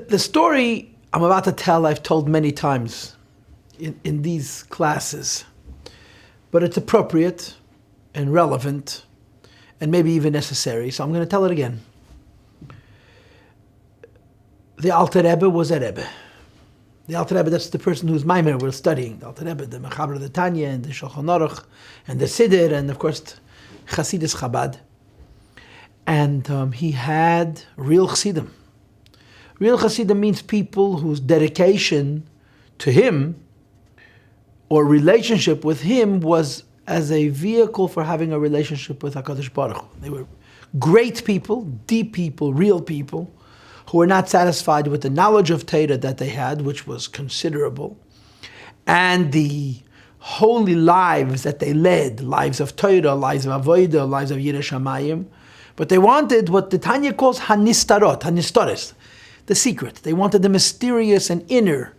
The story I'm about to tell, I've told many times in these classes, but it's appropriate and relevant and maybe even necessary, so I'm going to tell it again. The Alter Rebbe was a Rebbe. The Alter Rebbe, that's the person whose Maamar we're studying. The Alter Rebbe, the Mechaber of the Tanya, and the Shulchan Aruch, and the Siddur, and of course, Chassidishe Chabad. And he had real Chassidim. Real Chassidim means people whose dedication to him or relationship with him was as a vehicle for having a relationship with HaKadosh Baruch Hu. They were great people, deep people, real people, who were not satisfied with the knowledge of Torah that they had, which was considerable, and the holy lives that they led, lives of Torah, lives of Avodah, lives of Yireh Shamayim, but they wanted what the Tanya calls Hanistores, the secret. They wanted the mysterious and inner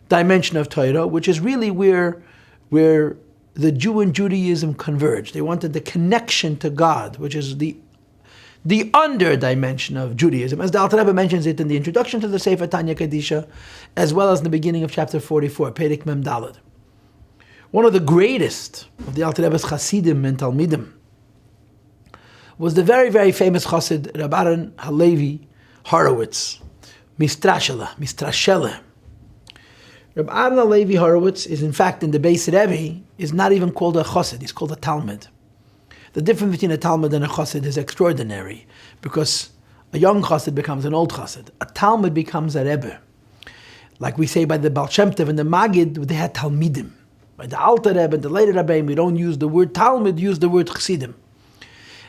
dimension of Torah, which is really where the Jew and Judaism converge. They wanted the connection to God, which is the under dimension of Judaism, as the Alter Rebbe mentions it in the introduction to the Sefer Tanya Kedisha, as well as in the beginning of chapter 44, Perek Mem Daled. One of the greatest of the Alter Rebbe's Chassidim and Talmidim was the very, very famous Chassid, Rabbi Halevi Horowitz, Mistrashele. Rabbi Halevi Horowitz is, in fact, in the Beis Rebbe, is not even called a Chassid, he's called a Talmud. The difference between a Talmud and a Chassid is extraordinary, because a young Chassid becomes an old Chassid. A Talmud becomes a Rebbe. Like we say by the Baal Shem Tov and the Magid, they had Talmidim. By the Alter Rebbe and the later Rebbe, we don't use the word Talmud, use the word Chassidim.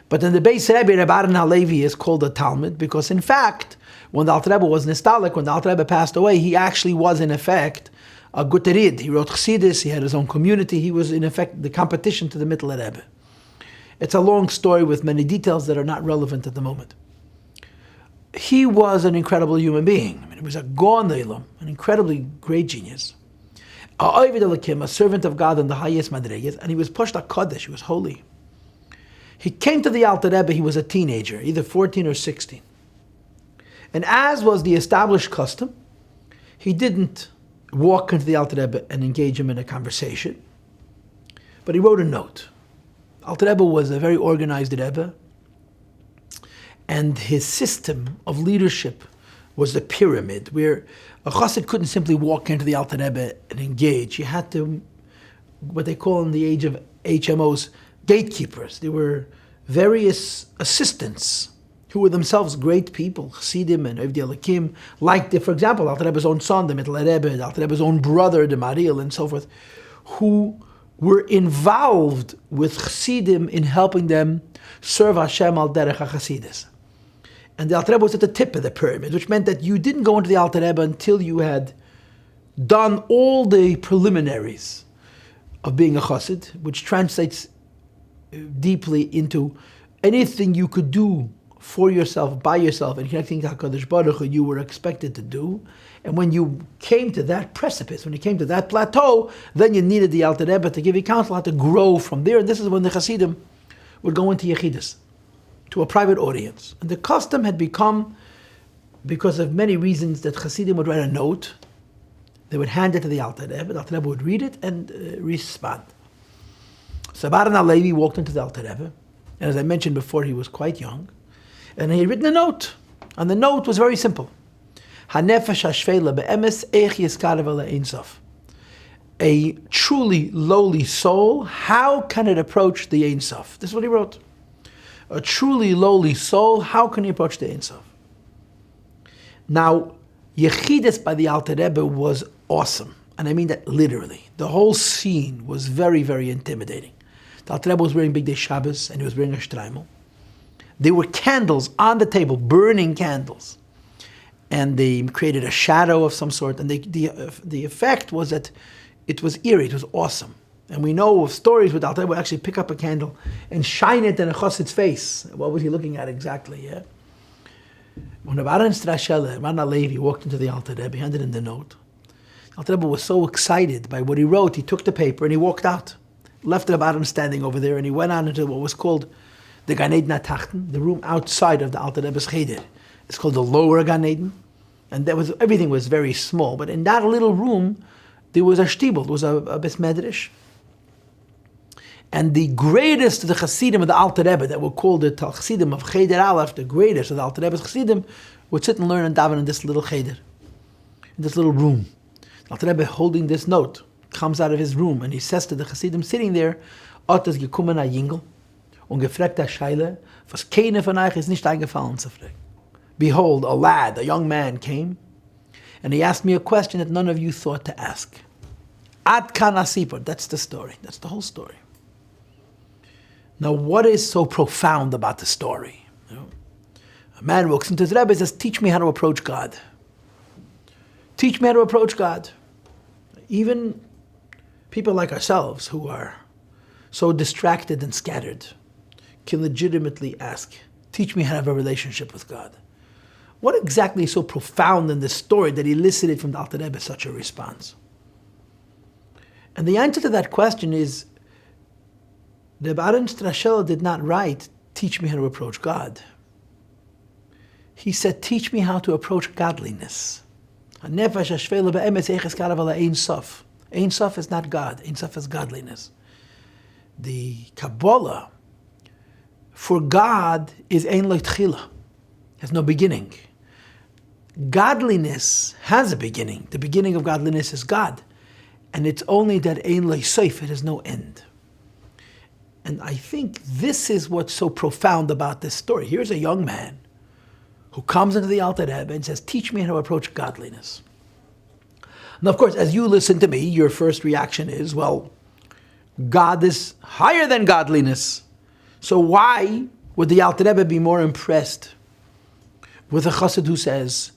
But in the Beis Rebbe, Rabbi Halevi is called a Talmud, because in fact, when the Alter Rebbe was Nistalik, when the Alter Rebbe passed away, he actually was in effect a Guterid. He wrote Chassidus, he had his own community, he was in effect the competition to the Mittler Rebbe. It's a long story with many details that are not relevant at the moment. He was an incredible human being. I mean, he was a Gaon Eilam, an incredibly great genius. A servant of God in the highest Madregas, and he was Pushed HaKodesh, he was holy. He came to the Alter Rebbe, he was a teenager, either 14 or 16. And as was the established custom, he didn't walk into the Alter Rebbe and engage him in a conversation, but he wrote a note. Alter Rebbe was a very organized Rebbe, and his system of leadership was the pyramid, where a Chassid couldn't simply walk into the Alter Rebbe and engage. You had to, what they call in the age of HMOs, gatekeepers. There were various assistants who were themselves great people, Chassidim and Ovdei Elokim, like, for example, Alter Rebbe's own son, the Mittler Rebbe, Alter Rebbe's own brother, the Mariel, and so forth, who were involved with Chassidim in helping them serve Hashem al derech HaChassidus. And the Alter Rebbe was at the tip of the pyramid, which meant that you didn't go into the Alter Rebbe until you had done all the preliminaries of being a Chassid, which translates deeply into anything you could do for yourself, by yourself, and connecting to HaKadosh Baruch Hu, you were expected to do. And when you came to that precipice, when you came to that plateau, then you needed the Alter Rebbe to give you counsel how to grow from there. And this is when the Chassidim would go into Yechidus, to a private audience. And the custom had become, because of many reasons, that Chassidim would write a note, they would hand it to the Alter Rebbe would read it and respond. So Rabbi Halevi walked into the Alter Rebbe, and as I mentioned before, he was quite young, and he had written a note, and the note was very simple. Hanefesh hashfela be'emes eich yiskarev ele ein sof. A truly lowly soul, how can it approach the Ein Sof? This is what he wrote. A truly lowly soul, how can he approach the Ein Sof? Now, Yechidus by the Alter Rebbe was awesome, and I mean that literally. The whole scene was very, very intimidating. The Alter Rebbe was wearing Big Day Shabbos, and he was wearing a shtreimel. There were candles on the table, burning candles. And they created a shadow of some sort. And the effect was that it was eerie, it was awesome. And we know of stories where the Alter Rebbe would actually pick up a candle and shine it in a chassid's face. What was he looking at exactly? Yeah. When Rabbi Halevi walked into the Alter Rebbe, he handed him the note. Alter Rebbe was so excited by what he wrote, he took the paper and he walked out. Left Rabbi standing over there, and he went on into what was called the Gan Eden HaTachten, the room outside of the Alter Rebbe's Cheder. It's called the Lower Gan Eden. And everything was very small. But in that little room, there was a shtibel, there was a bes medrash. And the greatest of the Chassidim of the Alter Rebbe, that were called the Chassidim of Cheder Aleph, the greatest of the Alter Rebbe's Chassidim, would sit and learn and daven in this little cheder, in this little room. The Alter Rebbe, holding this note, comes out of his room and he says to the Chassidim sitting there, Ottes gekommen a Jingel und gefragt a Scheile, was keine von euch ist nicht eingefallen zu fragen. Behold, a lad, a young man came, and he asked me a question that none of you thought to ask. Ad kan asipor, that's the story, that's the whole story. Now, what is so profound about the story? A man walks into his Rebbe and says, teach me how to approach God. Teach me how to approach God. Even people like ourselves who are so distracted and scattered can legitimately ask, teach me how to have a relationship with God. What exactly is so profound in this story that elicited from the Alter Rebbe such a response? And the answer to that question is, the Baron Strashel did not write, teach me how to approach God. He said, teach me how to approach godliness. Ein Sof. Ein Sof is not God. Ein Sof is godliness. The Kabbalah for God is Ein Lo Tchila, has no beginning. Godliness has a beginning. The beginning of godliness is God. And it's only that Ein Lo Sof, it has no end. And I think this is what's so profound about this story. Here's a young man who comes into the Alter Rebbe and says, teach me how to approach godliness. Now, of course, as you listen to me, your first reaction is, well, God is higher than godliness. So why would the Alter Rebbe be more impressed with a chassid who says,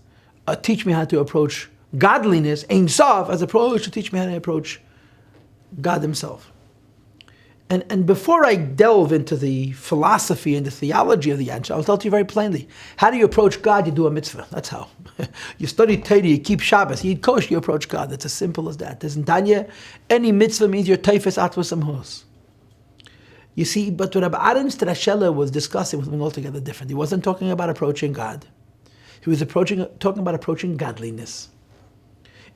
teach me how to approach godliness, Ein Sof, as opposed to teach me how to approach God himself? And before I delve into the philosophy and the theology of the answer, I'll tell you very plainly. How do you approach God? You do a mitzvah. That's how. You study Torah, you keep Shabbos, you eat kosher, you approach God. It's as simple as that. There's in Tanya, any mitzvah means your teifes atvos amhos. You see, but what Rabbi Aaron Strashela was discussing was something altogether different. He wasn't talking about approaching God. He was talking about approaching godliness.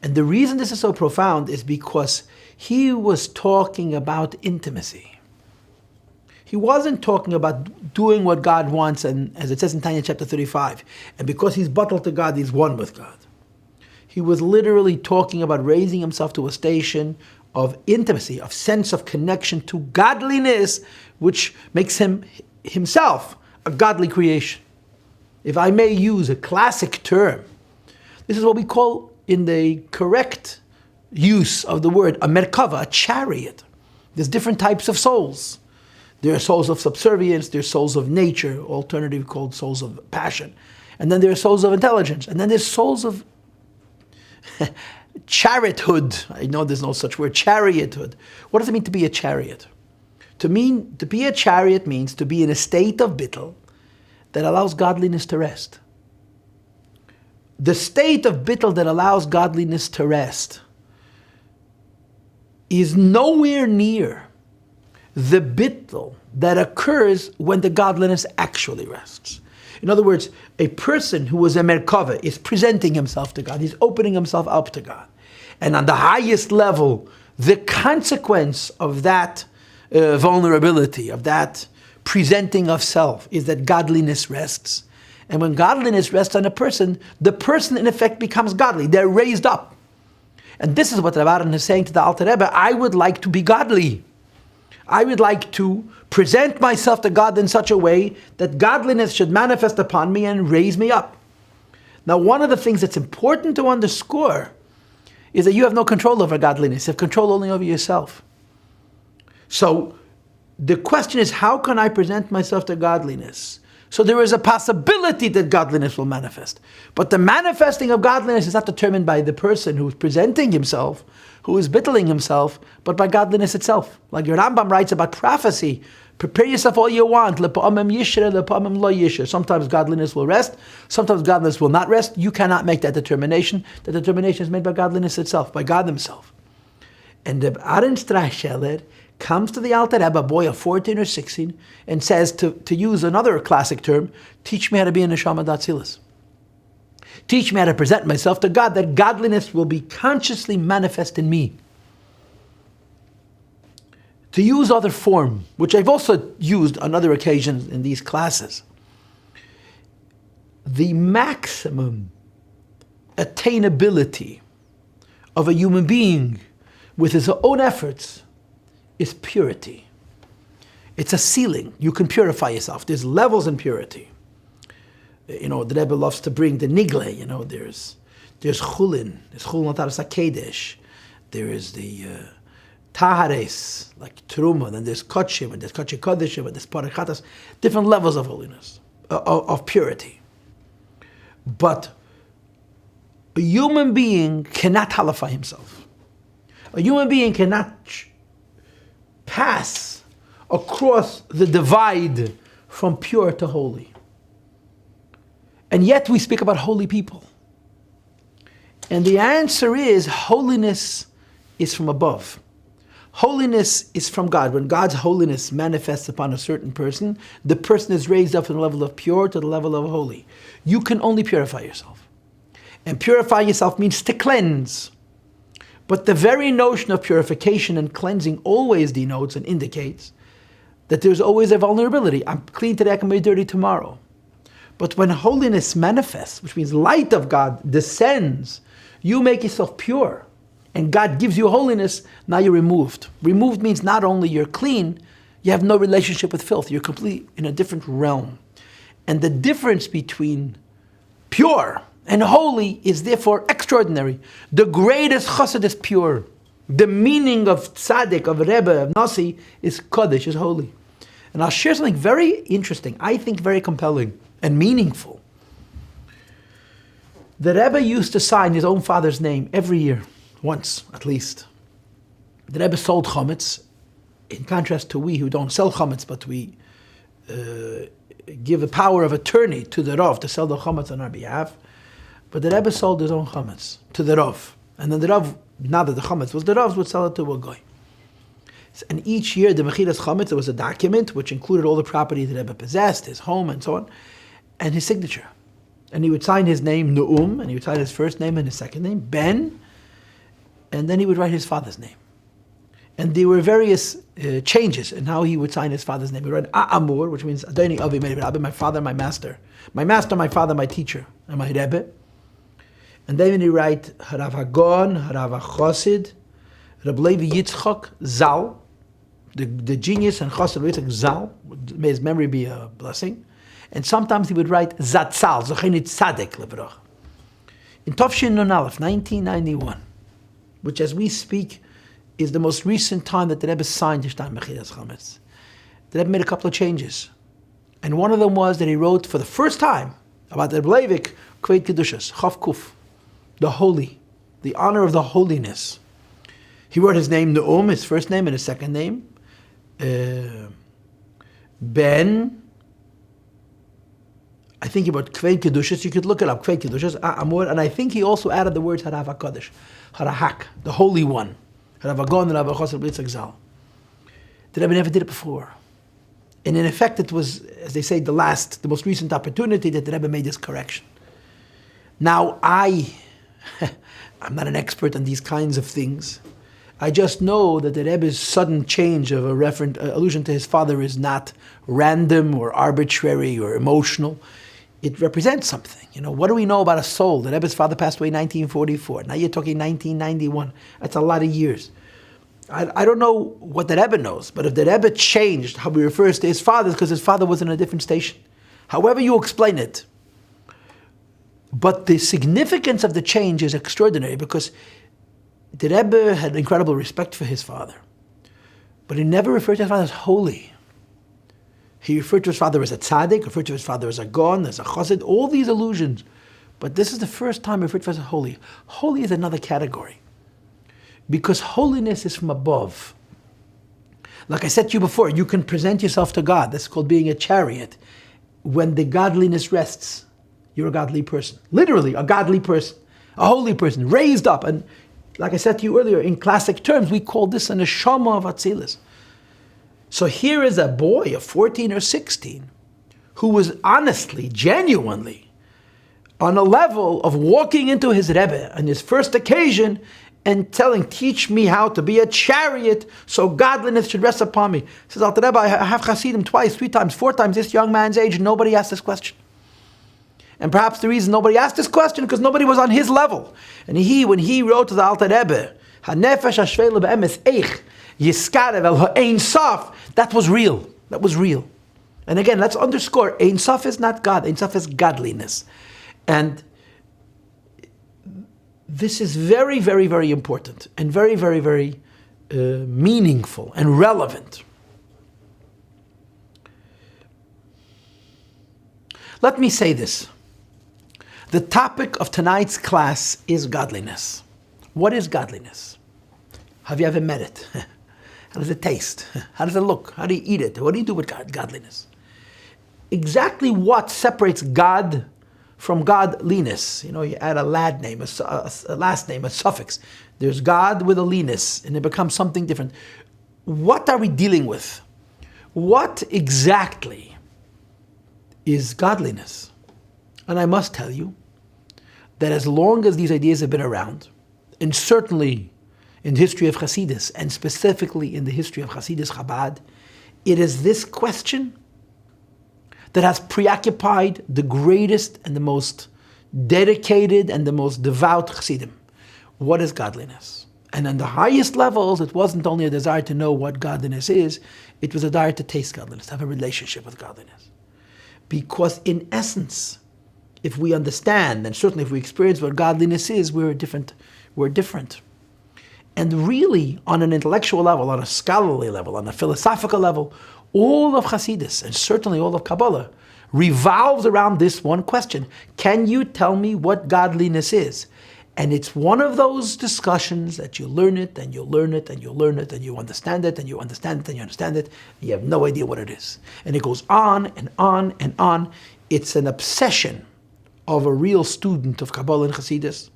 And the reason this is so profound is because he was talking about intimacy. He wasn't talking about doing what God wants, and as it says in Tanya chapter 35, and because he's bottled to God, he's one with God. He was literally talking about raising himself to a station of intimacy, of sense of connection to godliness, which makes him himself a godly creation. If I may use a classic term, this is what we call, in the correct use of the word, a merkava, a chariot. There's different types of souls. There are souls of subservience, there are souls of nature, alternatively called souls of passion. And then there are souls of intelligence. And then there's souls of chariothood. I know there's no such word, chariothood. What does it mean to be a chariot? To be a chariot means to be in a state of bittul that allows godliness to rest. The state of bittul that allows godliness to rest is nowhere near the bittul that occurs when the godliness actually rests. In other words, a person who is a merkava is presenting himself to God. He's opening himself up to God. And on the highest level, the consequence of that vulnerability, of that presenting of self, is that godliness rests. And when godliness rests on a person, the person in effect becomes godly. They're raised up. And this is what Rabbi is saying to the Alter Rebbe. I would like to be godly. I would like to present myself to God in such a way that godliness should manifest upon me and raise me up. Now, one of the things that's important to underscore is that you have no control over godliness. You have control only over yourself. So the question is, how can I present myself to godliness? So there is a possibility that godliness will manifest. But the manifesting of godliness is not determined by the person who is presenting himself, who is bittling himself, but by godliness itself. Like your Rambam writes about prophecy, prepare yourself all you want. Sometimes godliness will rest, sometimes godliness will not rest. You cannot make that determination. The determination is made by godliness itself, by God himself. And the Aaron Strashel comes to the Alter Rebbe, a boy of 14 or 16, and says, to use another classic term, teach me how to be a neshama d'atzilus. Teach me how to present myself to God, that godliness will be consciously manifest in me. To use other form, which I've also used on other occasions in these classes, the maximum attainability of a human being with his own efforts is purity. It's a ceiling. You can purify yourself. There's levels in purity. The Rebbe loves to bring the nigle. There's chulin. There's chulin ataras hakedesh. There is the tahares, like teruma. Then there's kotshim, and there's kotche kodeshim, and there's parachatas. Different levels of holiness, of purity. But a human being cannot halify himself. A human being cannot pass across the divide from pure to holy. And yet we speak about holy people. And the answer is holiness is from above. Holiness is from God. When God's holiness manifests upon a certain person, the person is raised up from the level of pure to the level of holy. You can only purify yourself. And purify yourself means to cleanse. But the very notion of purification and cleansing always denotes and indicates that there's always a vulnerability. I'm clean today, I can be dirty tomorrow. But when holiness manifests, which means light of God descends, you make yourself pure. And God gives you holiness, now you're removed. Removed means not only you're clean, you have no relationship with filth. You're completely in a different realm. And the difference between pure and holy is therefore extraordinary. The greatest chassid is pure. The meaning of tzaddik, of Rebbe, of Yossi is kodesh, is holy. And I'll share something very interesting, I think very compelling and meaningful. The Rebbe used to sign his own father's name every year, once at least. The Rebbe sold chametz, in contrast to we who don't sell chametz, but we give a power of attorney to the Rav to sell the chametz on our behalf. But the Rebbe sold his own chametz to the Rav. And then the Rav, now that the chametz was the Rav's, would sell it to a goy. And each year, the mechilas chametz, there was a document which included all the property that Rebbe possessed, his home and so on, and his signature. And he would sign his name, Nu'um, and he would sign his first name and his second name, Ben, and then he would write his father's name. And there were various changes in how he would sign his father's name. He would write A'amur, which means Adoni Avi Meir Rabbi, my father, my master. My master, my father, my teacher, and my Rebbe. And then he would write Harav Hagon, Harav HaChosid, Rabbi Levi Yitzchok, Zal, the genius and Chosid Yitzchok Zal, may his memory be a blessing. And sometimes he would write Zatzal, Zochenit Tzadek Levrach. In Tovshin Nun Aleph, 1991, which as we speak is the most recent time that the Rebbe signed the Shtain Mechilas Chametz, the Rebbe made a couple of changes. And one of them was that he wrote for the first time about the Leivik Kveit Kedushas, Chav Kuf, the holy, the honor of the holiness. He wrote his name Nu'um, his first name and his second name, Ben, I think he wrote Kveit Kedushas, you could look it up, Kveit Kedushas, Amor, and I think he also added the words Harav HaKadosh, Harahak, the holy one, Harav Hagon, Harav HaChosid Yitzchok Zal. The Rebbe never did it before. And in effect, it was, as they say, the most recent opportunity that the Rebbe made this correction. Now, I'm not an expert on these kinds of things. I just know that the Rebbe's sudden change of a allusion to his father is not random or arbitrary or emotional. It represents something. What do we know about a soul? The Rebbe's father passed away in 1944. Now you're talking 1991. That's a lot of years. I don't know what the Rebbe knows, but if the Rebbe changed how he refers to his father, it's because his father was in a different station. However you explain it. But the significance of the change is extraordinary because the Rebbe had incredible respect for his father. But he never referred to his father as holy. He referred to his father as a tzaddik, referred to his father as a gon, as a chassid, all these allusions. But this is the first time he referred to his father as holy. Holy is another category. Because holiness is from above. Like I said to you before, you can present yourself to God. That's called being a chariot. When the godliness rests, you're a godly person. Literally, a godly person. A holy person, raised up. And like I said to you earlier, in classic terms, we call this an neshama of Atzilus. So here is a boy of 14 or 16 who was honestly, genuinely on a level of walking into his Rebbe on his first occasion and telling, teach me how to be a chariot so godliness should rest upon me. He says, Alter Rebbe, I have Chassidim twice, 3 times, 4 times this young man's age, and nobody asked this question. And perhaps the reason nobody asked this question because nobody was on his level. And when he wrote to the Alter Rebbe, HaNefesh HaShvele Be'emes Eich Yiskarev El Ha'Ein Sof, that was real. That was real. And again, let's underscore, Ein Sof is not God, Ein Sof is godliness. And this is very, very, very important and very, very, very meaningful and relevant. Let me say this. The topic of tonight's class is godliness. What is godliness? Have you ever met it? How does it taste? How does it look? How do you eat it? What do you do with godliness? Exactly what separates God from godliness? You add a lad name, a last name, a suffix. There's God with a liness, and it becomes something different. What are we dealing with? What exactly is godliness? And I must tell you that as long as these ideas have been around, and certainly in the history of Chassidus, and specifically in the history of Chassidus Chabad, it is this question that has preoccupied the greatest and the most dedicated and the most devout Chassidim. What is godliness? And on the highest levels, it wasn't only a desire to know what godliness is, it was a desire to taste godliness, to have a relationship with godliness. Because in essence, if we understand, and certainly if we experience what godliness is, we're different. And really, on an intellectual level, on a scholarly level, on a philosophical level, all of Chassidus, and certainly all of Kabbalah, revolves around this one question. Can you tell me what godliness is? And it's one of those discussions that you learn it, and you learn it, and you learn it, and you understand it, and you understand it, and you understand it, and you have no idea what it is. And it goes on and on and on. It's an obsession of a real student of Kabbalah and Chassidus.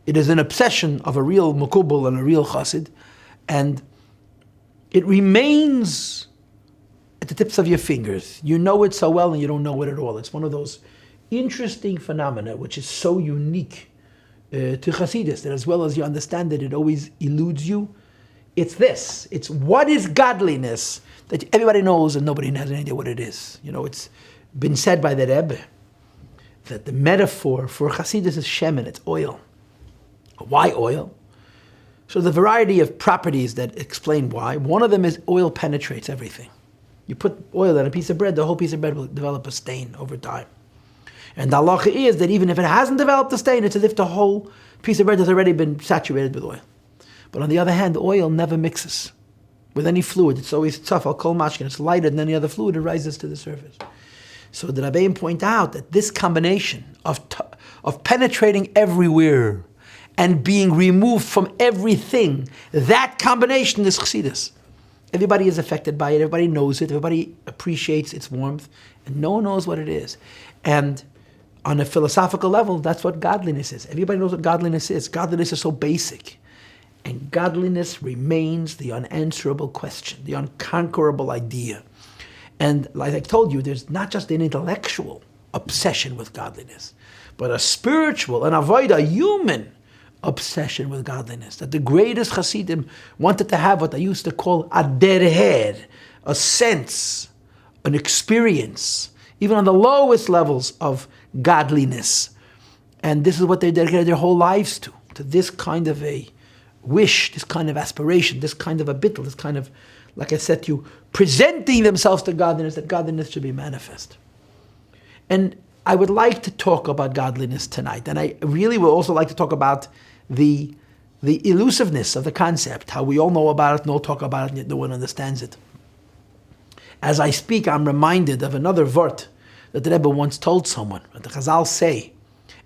It is an obsession of a real Mekubal and a real Chassid. And it remains at the tips of your fingers. You know it so well and you don't know it at all. It's one of those interesting phenomena which is so unique to Chassidus, that as well as you understand it, it always eludes you. It's this. It's what is godliness that everybody knows and nobody has any idea what it is. It's been said by the Rebbe that the metaphor for Chassidus is shemen, it's oil. Why oil? So the variety of properties that explain why. One of them is oil penetrates everything. You put oil on a piece of bread, the whole piece of bread will develop a stain over time. And the halacha is that even if it hasn't developed a stain, it's as if the whole piece of bread has already been saturated with oil. But on the other hand, the oil never mixes with any fluid. It's always tough, I'll call mashkin. It's lighter than any other fluid, it rises to the surface. So the Rabbi point out that this combination of penetrating everywhere and being removed from everything, that combination is Chassidus. Everybody is affected by it, everybody knows it, everybody appreciates its warmth, and no one knows what it is. And on a philosophical level, that's what godliness is. Everybody knows what godliness is. Godliness is so basic. And godliness remains the unanswerable question, the unconquerable idea. And like I told you, there's not just an intellectual obsession with godliness, but a spiritual, an avoid, a human obsession with godliness. That the greatest Hasidim wanted to have what they used to call a derher, a sense, an experience, even on the lowest levels of godliness. And this is what they dedicated their whole lives to this kind of a wish, this kind of aspiration, this kind of a bittul, this kind of, like I said to you, presenting themselves to godliness, that godliness should be manifest. And I would like to talk about godliness tonight, and I really would also like to talk about the elusiveness of the concept, how we all know about it, no talk about it, and yet no one understands it. As I speak, I'm reminded of another vort that the Rebbe once told someone, that the Chazal say,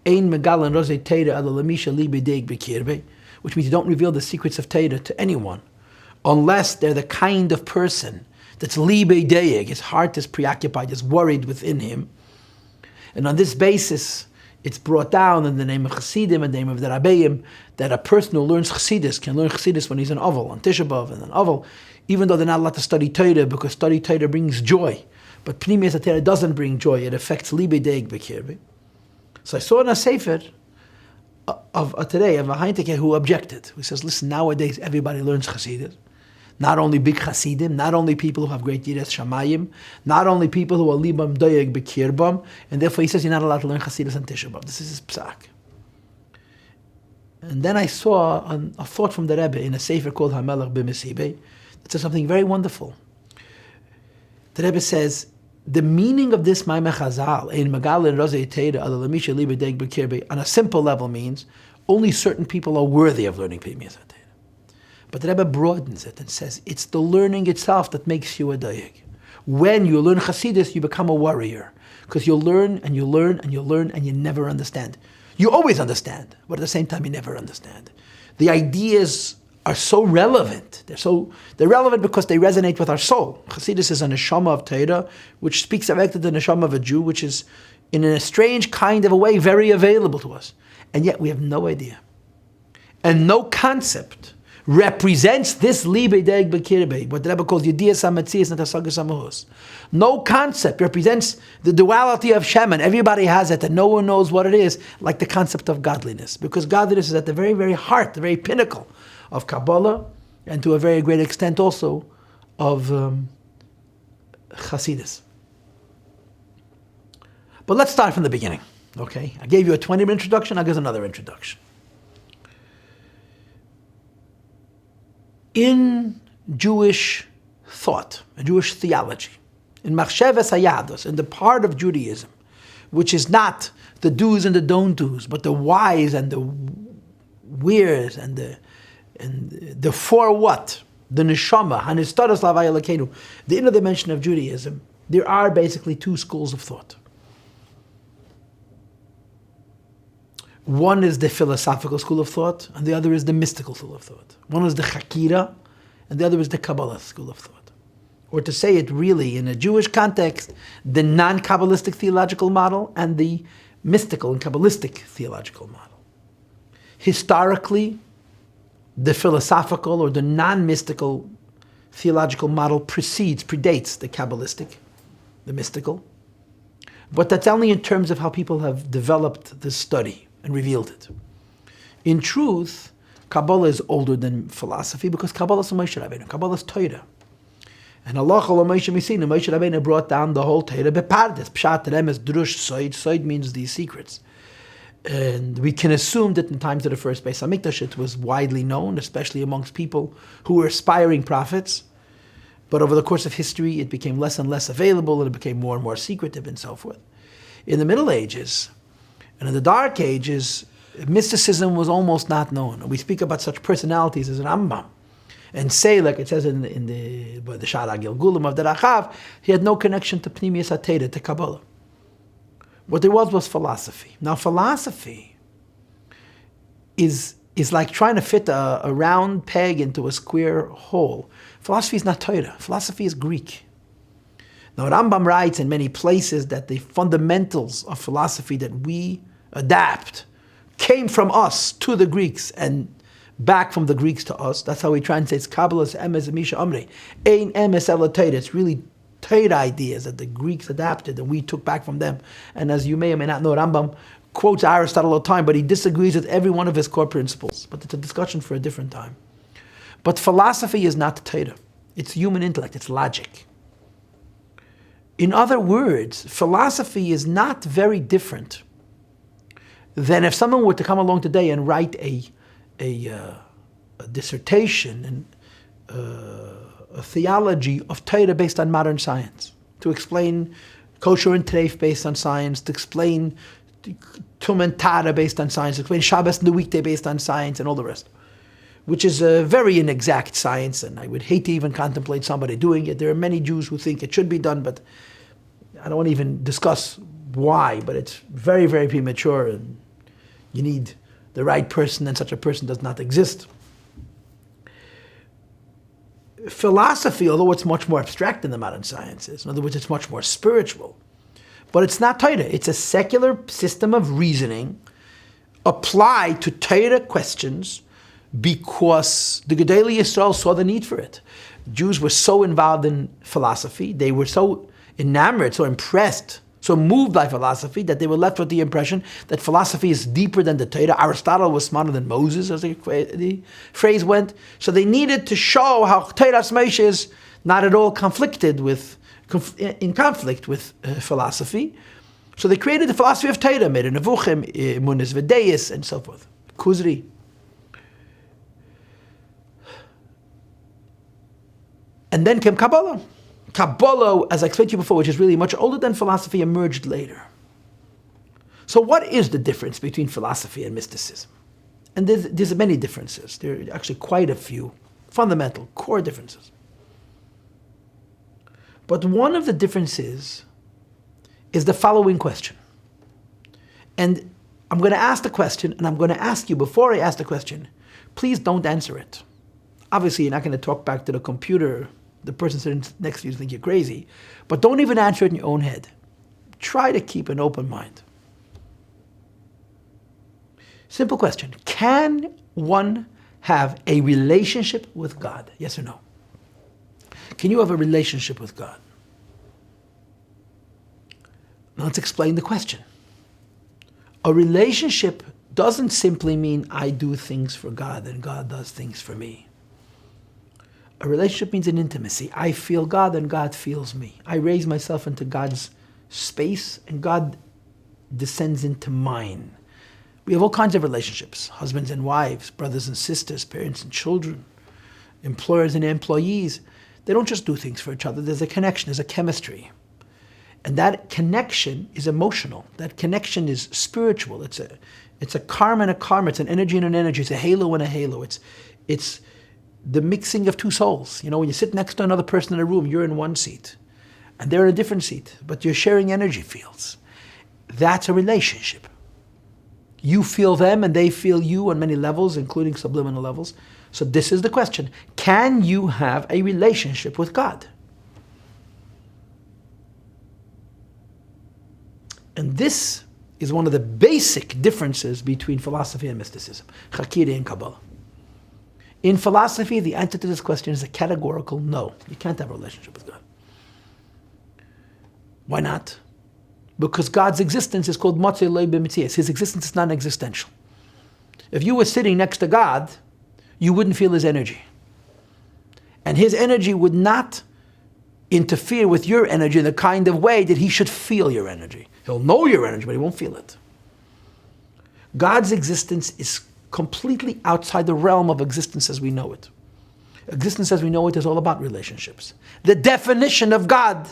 Ein megalan rozei Torah ala lamisha li b'deig b'kirbe, which means you don't reveal the secrets of Torah to anyone, unless they're the kind of person that's li b'deig, his heart is preoccupied, is worried within him. And on this basis, it's brought down in the name of Chassidim, in the name of the Rabbeim, that a person who learns Chassidus can learn Chassidus when he's an Oval, on Tisha B'Av and an Oval, even though they're not allowed to study Torah, because study Torah brings joy. But Pnimiyas Torah doesn't bring joy, it affects Libe Deig B'Kirbe. So I saw in a sefer of today, of a Heineke who objected. Who says, listen, nowadays everybody learns Chassidus. Not only big Chassidim, not only people who have great Yiras Shamayim, not only people who are libam doyeg bekirbam, and therefore he says you're not allowed to learn Chassidus and Tisha B'Av. This is his psak. And then I saw a thought from the Rebbe in a sefer called Hamelach B'Mesibeh that says something very wonderful. The Rebbe says, the meaning of this Maimach Chazal, in Magal and Rozei Teira, Adalamisha Liba Deg Bekirbe, on a simple level means only certain people are worthy of learning Pnimius HaTeira. But the Rebbe broadens it and says it's the learning itself that makes you a Dayeg. When you learn Chassidus, you become a warrior. Because you'll learn and you learn and you learn and you never understand. You always understand, but at the same time you never understand. The ideas are so relevant. They're relevant because they resonate with our soul. Chassidus is a neshama of Torah, which speaks directly to the neshama of a Jew, which is in a strange kind of a way very available to us. And yet we have no idea. And no concept represents this libe deg bekirbe, what the Rebbe calls yediyas hametzias and hasagas hamuhus. No concept represents the duality of Shem, and everybody has it, and no one knows what it is, like the concept of godliness. Because godliness is at the very, very heart, the very pinnacle of Kabbalah, and to a very great extent also of Chassidus. But let's start from the beginning, okay? I gave you a 20-minute introduction, I'll give another introduction. In Jewish thought, in Jewish theology, in Machshavas Hayadus, in the part of Judaism, which is not the do's and the don't do's, but the whys and the wheres and the for what, the neshama, hanistaras lavaya lekenu, the inner dimension of Judaism, there are basically two schools of thought. One is the philosophical school of thought, and the other is the mystical school of thought. One is the Chakira, and the other is the Kabbalah school of thought. Or to say it really in a Jewish context, the non-Kabbalistic theological model and the mystical and Kabbalistic theological model. Historically, the philosophical or the non-mystical theological model predates the Kabbalistic, the mystical. But that's only in terms of how people have developed the study and revealed it. In truth, Kabbalah is older than philosophy because Kabbalah is Moshe Rabbeinu. Kabbalah is Torah. And Allah Moshe Rabbeinu brought down the whole Torah bepardes. Pshat, remes, drush, soid. Soid means these secrets. And we can assume that in times of the first Beis HaMikdash it was widely known, especially amongst people who were aspiring prophets. But over the course of history it became less and less available and it became more and more secretive and so forth. In the Middle Ages, and in the Dark Ages, mysticism was almost not known. We speak about such personalities as Rambam, and say, like it says in the Shara Gilgulim of the Rachav, he had no connection to Pnimius HaTeira, to Kabbalah. What there was philosophy. Now, philosophy is like trying to fit a round peg into a square hole. Philosophy is not Torah. Philosophy is Greek. Now, Rambam writes in many places that the fundamentals of philosophy that we adapt came from us to the Greeks and back from the Greeks to us. That's how he translates Kabbalah's emes misha amri. Ein emes ela Torah. It's really Torah ideas that the Greeks adapted and we took back from them. And as you may or may not know, Rambam quotes Aristotle all the time, but he disagrees with every one of his core principles. But it's a discussion for a different time. But philosophy is not Torah. It's human intellect. It's logic. In other words, philosophy is not very different than if someone were to come along today and write a dissertation and a theology of Torah based on modern science, to explain kosher and treif based on science, to explain tum and tara based on science, to explain Shabbos and the weekday based on science, and all the rest, which is a very inexact science, and I would hate to even contemplate somebody doing it. There are many Jews who think it should be done, but I don't want to even discuss why, but it's very, very premature, and you need the right person, and such a person does not exist. Philosophy, although it's much more abstract than the modern sciences, in other words, it's much more spiritual, but it's not Torah. It's a secular system of reasoning applied to Torah questions because the Gedolei Yisrael saw the need for it. Jews were so involved in philosophy, they were so enamored, so impressed so moved by philosophy that they were left with the impression that philosophy is deeper than the Torah. Aristotle was smarter than Moses, as the phrase went. So they needed to show how Torah's Moshe is not at all in conflict with philosophy. So they created the philosophy of Torah, made a Nevuchim, Munis V'Deis, and so forth. Kuzri. And then came Kabbalah. Kabbalah, as I explained to you before, which is really much older than philosophy, emerged later. So what is the difference between philosophy and mysticism? And there's many differences. There are actually quite a few fundamental, core differences. But one of the differences is the following question. And I'm going to ask the question, and I'm going to ask you, before I ask the question, please don't answer it. Obviously, you're not going to talk back to the computer. The person sitting next to you think you're crazy. But don't even answer it in your own head. Try to keep an open mind. Simple question. Can one have a relationship with God? Yes or no? Can you have a relationship with God? Now let's explain the question. A relationship doesn't simply mean I do things for God and God does things for me. A relationship means an intimacy. I feel God and God feels me. I raise myself into God's space and God descends into mine. We have all kinds of relationships. Husbands and wives, brothers and sisters, parents and children, employers and employees. They don't just do things for each other. There's a connection, there's a chemistry. And that connection is emotional. That connection is spiritual. It's a karma and a karma. It's an energy and an energy. It's a halo and a halo. It's the mixing of two souls. You know, when you sit next to another person in a room, you're in one seat, and they're in a different seat, but you're sharing energy fields. That's a relationship. You feel them, and they feel you on many levels, including subliminal levels. So this is the question. Can you have a relationship with God? And this is one of the basic differences between philosophy and mysticism, Chakiri and Kabbalah. In philosophy, the answer to this question is a categorical no. You can't have a relationship with God. Why not? Because God's existence is called Matzeh Loi B'Mitzias. His existence is non-existential. If you were sitting next to God, you wouldn't feel His energy. And His energy would not interfere with your energy in the kind of way that He should feel your energy. He'll know your energy, but He won't feel it. God's existence is completely outside the realm of existence as we know it. Existence as we know it is all about relationships. The definition of God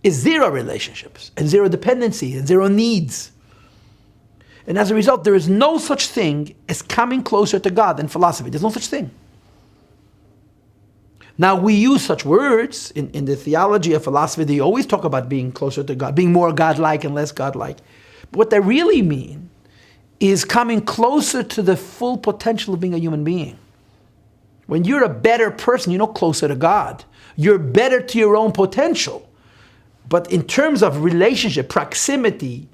is zero relationships, and zero dependency, and zero needs. And as a result, there is no such thing as coming closer to God in philosophy. There's no such thing. Now, we use such words in the theology of philosophy. They always talk about being closer to God, being more God-like and less God-like. But what they really mean is coming closer to the full potential of being a human being. When you're a better person, you're not closer to God. You're better to your own potential. But in terms of relationship, proximity,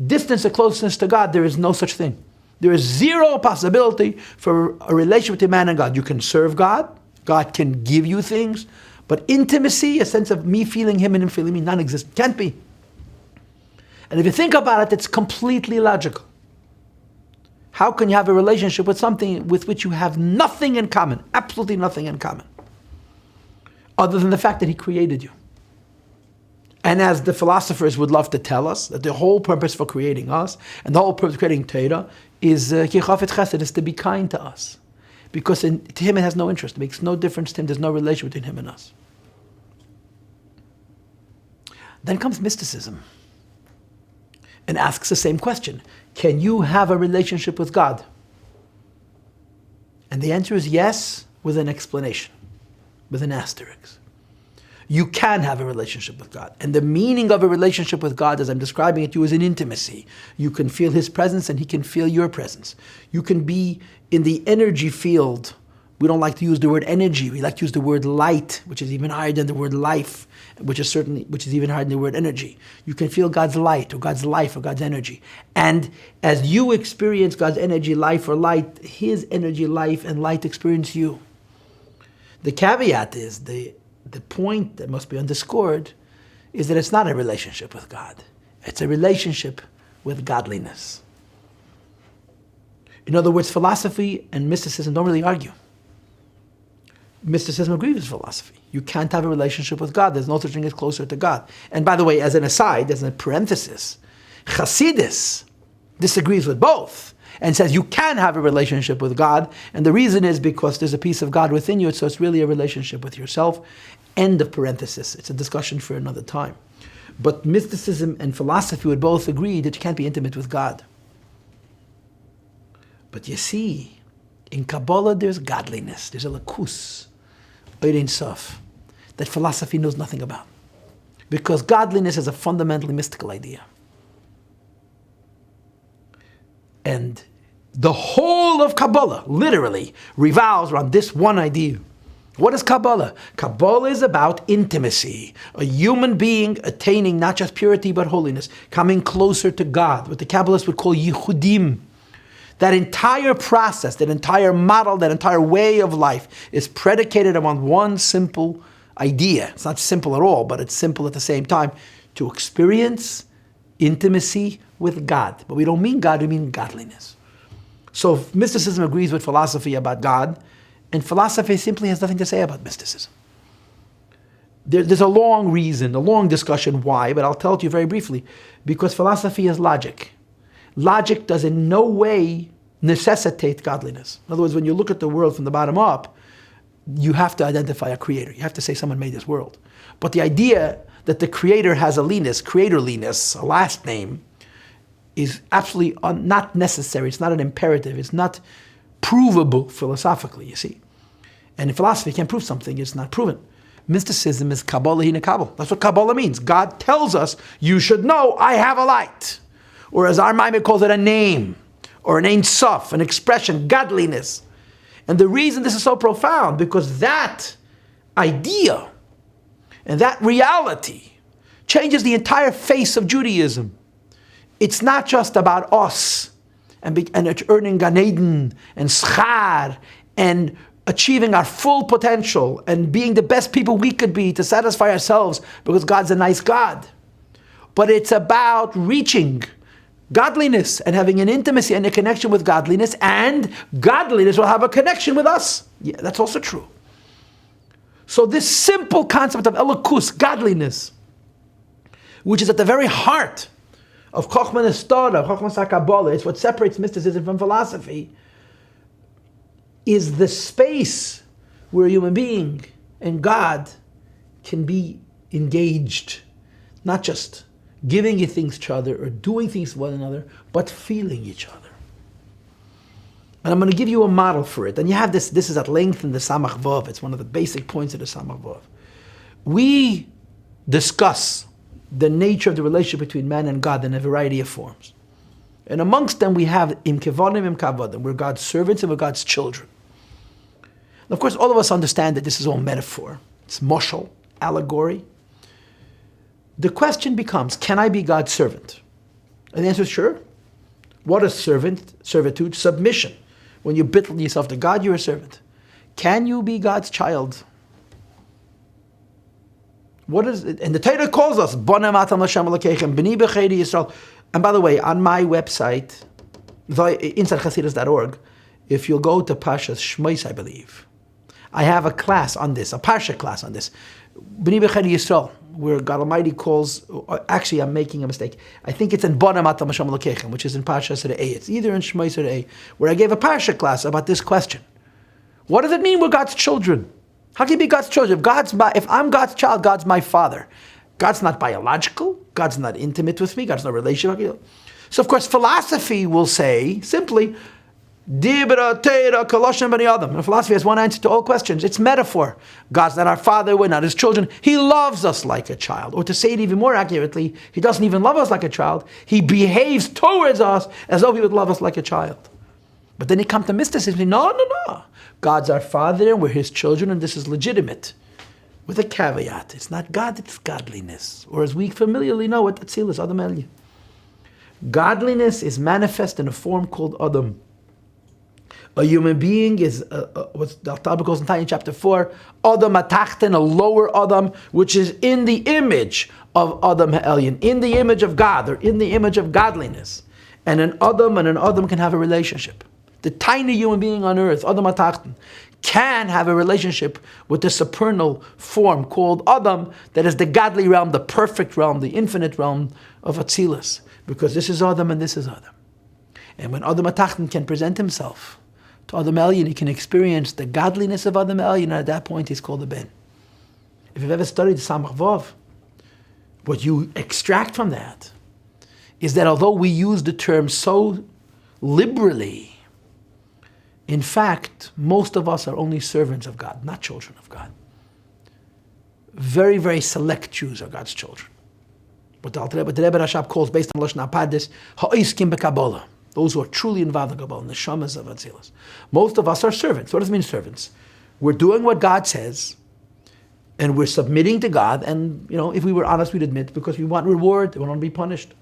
distance or closeness to God, there is no such thing. There is zero possibility for a relationship between man and God. You can serve God. God can give you things. But intimacy, a sense of me feeling Him and Him feeling me, non-existent. Can't be. And if you think about it, it's completely logical. How can you have a relationship with something with which you have nothing in common, absolutely nothing in common, other than the fact that He created you? And as the philosophers would love to tell us, that the whole purpose for creating us, and the whole purpose of creating Torah, is to be kind to us. Because to Him it has no interest. It makes no difference to Him. There's no relation between Him and us. Then comes mysticism and asks the same question. Can you have a relationship with God? And the answer is yes, with an explanation, with an asterisk. You can have a relationship with God. And the meaning of a relationship with God, as I'm describing it to you, is an intimacy. You can feel His presence and He can feel your presence. You can be in the energy field. We don't like to use the word energy. We like to use the word light, which is even higher than the word life, which is even higher than the word energy. You can feel God's light or God's life or God's energy. And as you experience God's energy, life or light, His energy, life and light experience you. The caveat is, the point that must be underscored is that it's not a relationship with God. It's a relationship with godliness. In other words, philosophy and mysticism don't really argue. Mysticism agrees with philosophy. You can't have a relationship with God. There's no such thing as closer to God. And by the way, as an aside, as a parenthesis, Chassidus disagrees with both and says you can have a relationship with God. And the reason is because there's a piece of God within you, so it's really a relationship with yourself. End of parenthesis. It's a discussion for another time. But mysticism and philosophy would both agree that you can't be intimate with God. But you see, in Kabbalah there's godliness, there's a lakus, Ein Sof, that philosophy knows nothing about. Because godliness is a fundamentally mystical idea. And the whole of Kabbalah, literally, revolves around this one idea. What is Kabbalah? Kabbalah is about intimacy. A human being attaining not just purity but holiness, coming closer to God, what the Kabbalists would call yichudim. That entire process, that entire model, that entire way of life is predicated on one simple idea. It's not simple at all, but it's simple at the same time. To experience intimacy with God. But we don't mean God, we mean godliness. So mysticism agrees with philosophy about God, and philosophy simply has nothing to say about mysticism. There's a long reason, a long discussion why, but I'll tell it to you very briefly. Because philosophy is logic. Logic does in no way necessitate godliness. In other words, when you look at the world from the bottom up, you have to identify a creator. You have to say someone made this world. But the idea that the creator has a linus, creatorliness, a last name, is absolutely not necessary. It's not an imperative. It's not provable philosophically, you see. And in philosophy, you can't prove something. It's not proven. Mysticism is Kabbalah hina Kabbalah. That's what Kabbalah means. God tells us, you should know I have a light. Or as our Maamar calls it, a name, or an Ein Sof, an expression, godliness. And the reason this is so profound, because that idea and that reality changes the entire face of Judaism. It's not just about us and earning Gan Eden and schar and achieving our full potential and being the best people we could be to satisfy ourselves because God's a nice God. But it's about reaching godliness and having an intimacy and a connection with godliness, and godliness will have a connection with us. Yeah, that's also true. So this simple concept of elokus, godliness, which is at the very heart of Chochmah Nestora, Chochmah HaKabbalah, it's what separates mysticism from philosophy, is the space where a human being and God can be engaged, not just giving things to each other or doing things to one another, but feeling each other. And I'm going to give you a model for it. And you have this is at length in the Samach Vav. It's one of the basic points of the Samach Vav. We discuss the nature of the relationship between man and God in a variety of forms. And amongst them we have im kevonim, im kavodim. We're God's servants and we're God's children. And of course, all of us understand that this is all metaphor. It's moshel, allegory. The question becomes, can I be God's servant? And the answer is sure. What is servitude? Submission. When you bittle yourself to God, you're a servant. Can you be God's child? What is it? And the Torah calls us, B'nei Yisrael. And by the way, on my website, InsideChassidus.org, if you'll go to Parsha's Shmois, I believe, I have a class on this, a Parsha class on this. B'nei Yisrael, where God Almighty calls, actually I'm making a mistake. I think it's in Bonam Atam Hashem Lokechem, which is in Parsha Sede A. It's either in Shmoi Sede A, where I gave a Parsha class about this question. What does it mean we're God's children? How can you be God's children? If I'm God's child, God's my father. God's not biological. God's not intimate with me. God's not relational. So of course philosophy will say simply, Dibra, Teira, Koloshim, B'nei Adam. And philosophy has one answer to all questions. It's metaphor. God's not our father, we're not his children. He loves us like a child. Or to say it even more accurately, he doesn't even love us like a child. He behaves towards us as though he would love us like a child. But then he comes to mysticism. No. God's our father and we're his children and this is legitimate. With a caveat. It's not God, it's godliness. Or as we familiarly know what Tzil is, Adam Elya. Godliness is manifest in a form called Adam. A human being is what the Talmud calls in chapter 4, Adam Atachten, a lower Adam, which is in the image of Adam Ha'elyon, in the image of God, or in the image of godliness. And an Adam can have a relationship. The tiny human being on earth, Adam Atachten, can have a relationship with the supernal form called Adam, that is the godly realm, the perfect realm, the infinite realm of Atzilus. Because this is Adam and this is Adam. And when Adam Atachten can present himself to Adam Elyon, he can experience the godliness of Adam Elyon, and at that point he's called a Ben. If you've ever studied Samach Vav, what you extract from that is that although we use the term so liberally, in fact, most of us are only servants of God, not children of God. Very, very select Jews are God's children. What the Rebbe Rashab calls, based on Lashon HaPadis, ha'iskim b'Kabbalah. Those who are truly involved in Kabbalah, the shamas of Atzilus. Most of us are servants. What does it mean, servants? We're doing what God says, and we're submitting to God, and if we were honest, we'd admit, because we want reward, we don't want to be punished.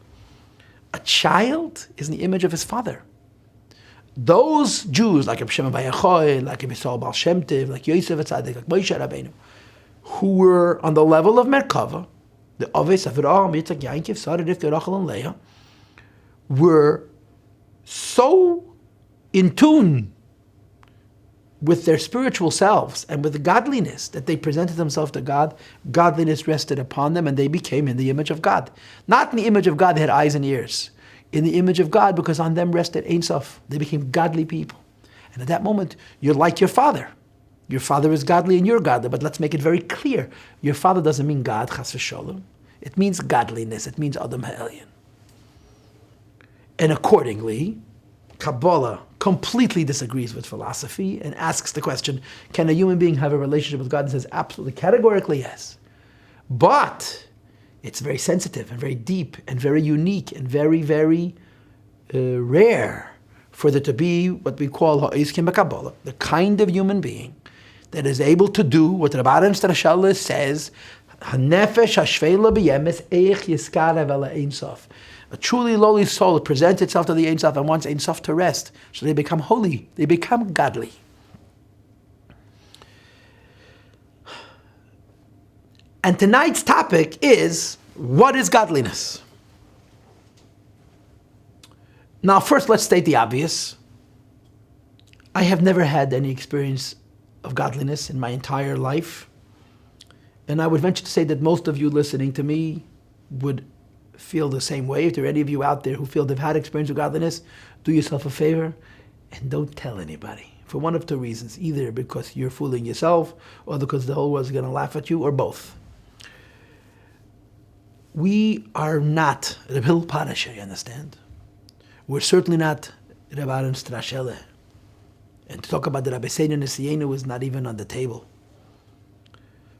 A child is in the image of his father. Those Jews, like Shimon Bar Yochai, like Yisrael Baal Shem Tov, like Yossi Tzaddik, like Moshe Rabbeinu, who were on the level of Merkava, the Aves, Avraham, Yitzchak, Yaakov, Sarah, Rivka, Rachel, and Leah, were so in tune with their spiritual selves and with the godliness that they presented themselves to God. Godliness rested upon them, and they became in the image of God. Not in the image of God, they had eyes and ears. In the image of God, because on them rested Ein Sof. They became godly people. And at that moment, you're like your father. Your father is godly and you're godly, but let's make it very clear. Your father doesn't mean God, chas v'sholem. It means godliness. It means Adam Ha'elyon. And accordingly, Kabbalah completely disagrees with philosophy and asks the question, can a human being have a relationship with God? And says absolutely, categorically yes. But it's very sensitive and very deep and very unique and very, very rare for there to be what we call ha'iskim b'Kabbalah, the kind of human being that is able to do what Rabbi Strashella says, ha'nefesh ha'shveila b'yemes eich yiskarev ela Ein Sof. A truly lowly soul presents itself to the Ein Sof and wants Ein Sof to rest, so they become holy, they become godly. And tonight's topic is, what is godliness? Now, first, let's state the obvious. I have never had any experience of godliness in my entire life. And I would venture to say that most of you listening to me would feel the same way. If there are any of you out there who feel they've had experience of godliness, do yourself a favor and don't tell anybody. For one of two reasons. Either because you're fooling yourself, or because the whole world's going to laugh at you, or both. We are not Rebbe Parasha, you understand? We're certainly not Rebbe Strashella. And to talk about the Rabbi Seinu Nisiyenu is not even on the table.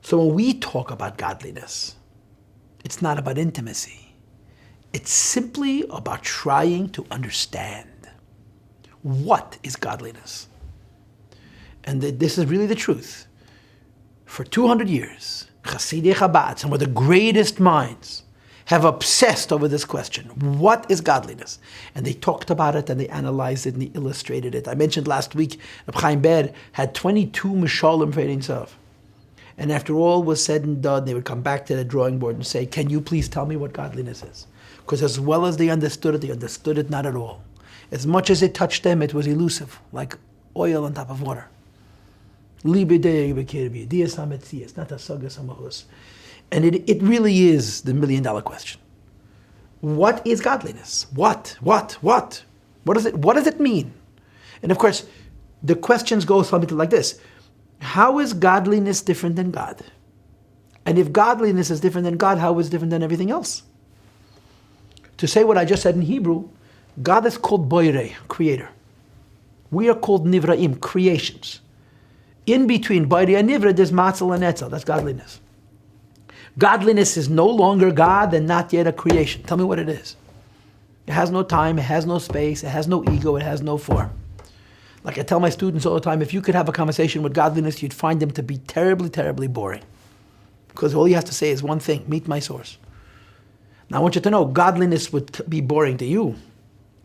So when we talk about godliness, it's not about intimacy. It's simply about trying to understand what is godliness. And this is really the truth. For 200 years, Chassidei Chabad, some of the greatest minds, have obsessed over this question. What is godliness? And they talked about it, and they analyzed it, and they illustrated it. I mentioned last week, Reb Chaim Ber had 22 Mishalim for Ein Sof. And after all was said and done, they would come back to the drawing board and say, can you please tell me what godliness is? Because as well as they understood it not at all. As much as it touched them, it was elusive, like oil on top of water. And it really is the $1,000,000 question. What is godliness? What? What does it mean? And of course, the questions go something like this. How is godliness different than God? And if godliness is different than God, how is it different than everything else? To say what I just said in Hebrew, God is called Boirei, creator. We are called Nivraim, creations. In between Boirei and Nivra, there's Matzel and Etzel, that's godliness. Godliness is no longer God and not yet a creation. Tell me what it is. It has no time, it has no space, it has no ego, it has no form. Like I tell my students all the time, if you could have a conversation with godliness, you'd find them to be terribly, terribly boring. Because all you have to say is one thing, meet my source. Now I want you to know, godliness would be boring to you,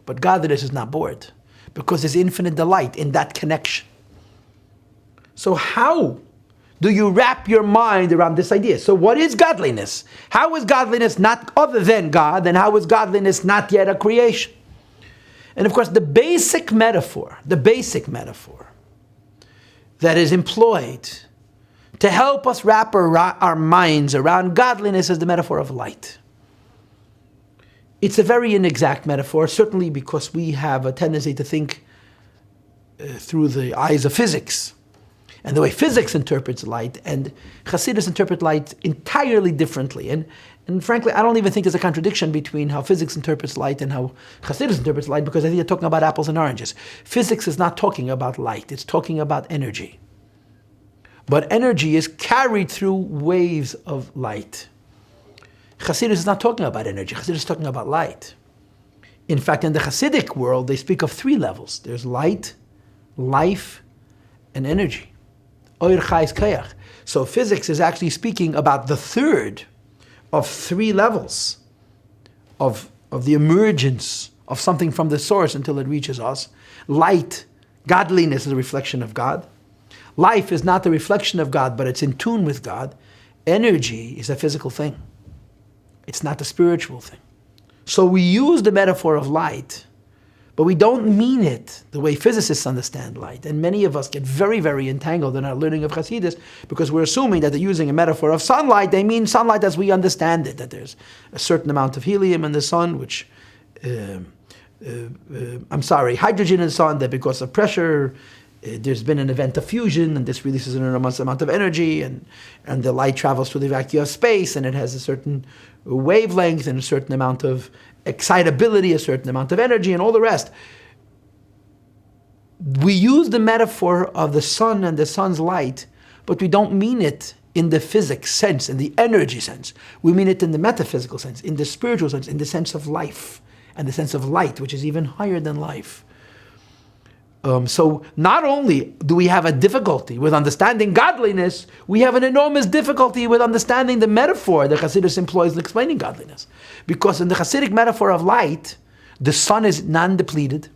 but godliness is not bored. because there's infinite delight in that connection. So how do you wrap your mind around this idea? So what is godliness? How is godliness not other than God, and how is godliness not yet a creation? And of course, the basic metaphor that is employed to help us wrap our minds around godliness is the metaphor of light. It's a very inexact metaphor, certainly because we have a tendency to think through the eyes of physics, and the way physics interprets light, and Chassidus interpret light entirely differently. And frankly, I don't even think there's a contradiction between how physics interprets light and how Chassidus interprets light, because I think they're talking about apples and oranges. Physics is not talking about light, it's talking about energy. But energy is carried through waves of light. Chassidus is not talking about energy, Chassidus is talking about light. In fact, in the Chassidic world, they speak of three levels. There's light, life, and energy. Oir chayis kayach. So physics is actually speaking about the third of three levels of the emergence of something from the source until it reaches us. Light, godliness is a reflection of God. Life is not the reflection of God, but it's in tune with God. Energy is a physical thing. It's not a spiritual thing. So we use the metaphor of light, but we don't mean it the way physicists understand light. And many of us get very, very entangled in our learning of Chassidus because we're assuming that they're using a metaphor of sunlight. They mean sunlight as we understand it, that there's a certain amount of helium in the sun, hydrogen in the sun, that because of pressure, there's been an event of fusion, and this releases an enormous amount of energy, and the light travels through the vacuum of space, and it has a certain wavelength and a certain amount of excitability, a certain amount of energy, and all the rest. We use the metaphor of the sun and the sun's light, but we don't mean it in the physics sense, in the energy sense. We mean it in the metaphysical sense, in the spiritual sense, in the sense of life, and the sense of light, which is even higher than life. So not only do we have a difficulty with understanding godliness, we have an enormous difficulty with understanding the metaphor that Chassidus employs in explaining godliness. Because in the Chassidic metaphor of light, the sun is non-depleted.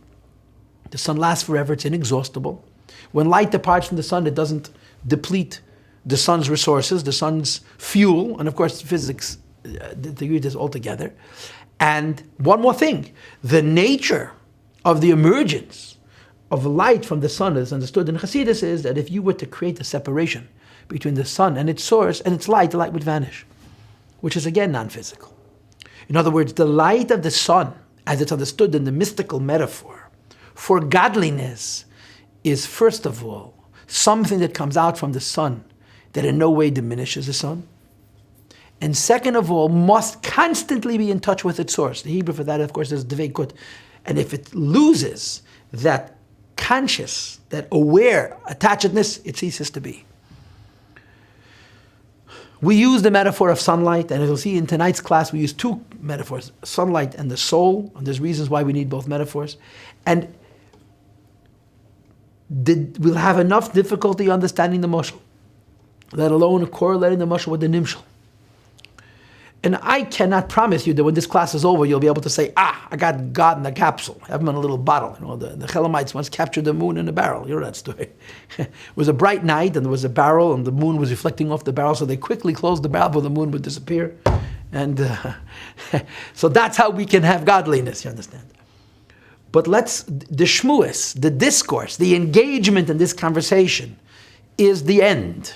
The sun lasts forever, it's inexhaustible. When light departs from the sun, it doesn't deplete the sun's resources, the sun's fuel, and of course physics agree this altogether. And one more thing, the nature of the emergence of light from the sun, as understood in Chassidus, is that if you were to create a separation between the sun and its source and its light, the light would vanish, which is again non-physical. In other words, the light of the sun, as it's understood in the mystical metaphor, for godliness is first of all something that comes out from the sun that in no way diminishes the sun, and second of all, must constantly be in touch with its source. The Hebrew for that, of course, is dveikut. And if it loses that conscious, that aware attachedness, it ceases to be. We use the metaphor of sunlight, and as you'll see in tonight's class, we use two metaphors, sunlight and the soul, and there's reasons why we need both metaphors. And we'll have enough difficulty understanding the mashal, let alone correlating the mashal with the nimshal. And I cannot promise you that when this class is over, you'll be able to say, I got God in a capsule. I have him in a little bottle. You know, the Chelamites once captured the moon in a barrel. You know that story. It was a bright night, and there was a barrel, and the moon was reflecting off the barrel, so they quickly closed the barrel before the moon would disappear. And so that's how we can have godliness, you understand? But the shmuas, the discourse, the engagement in this conversation is the end.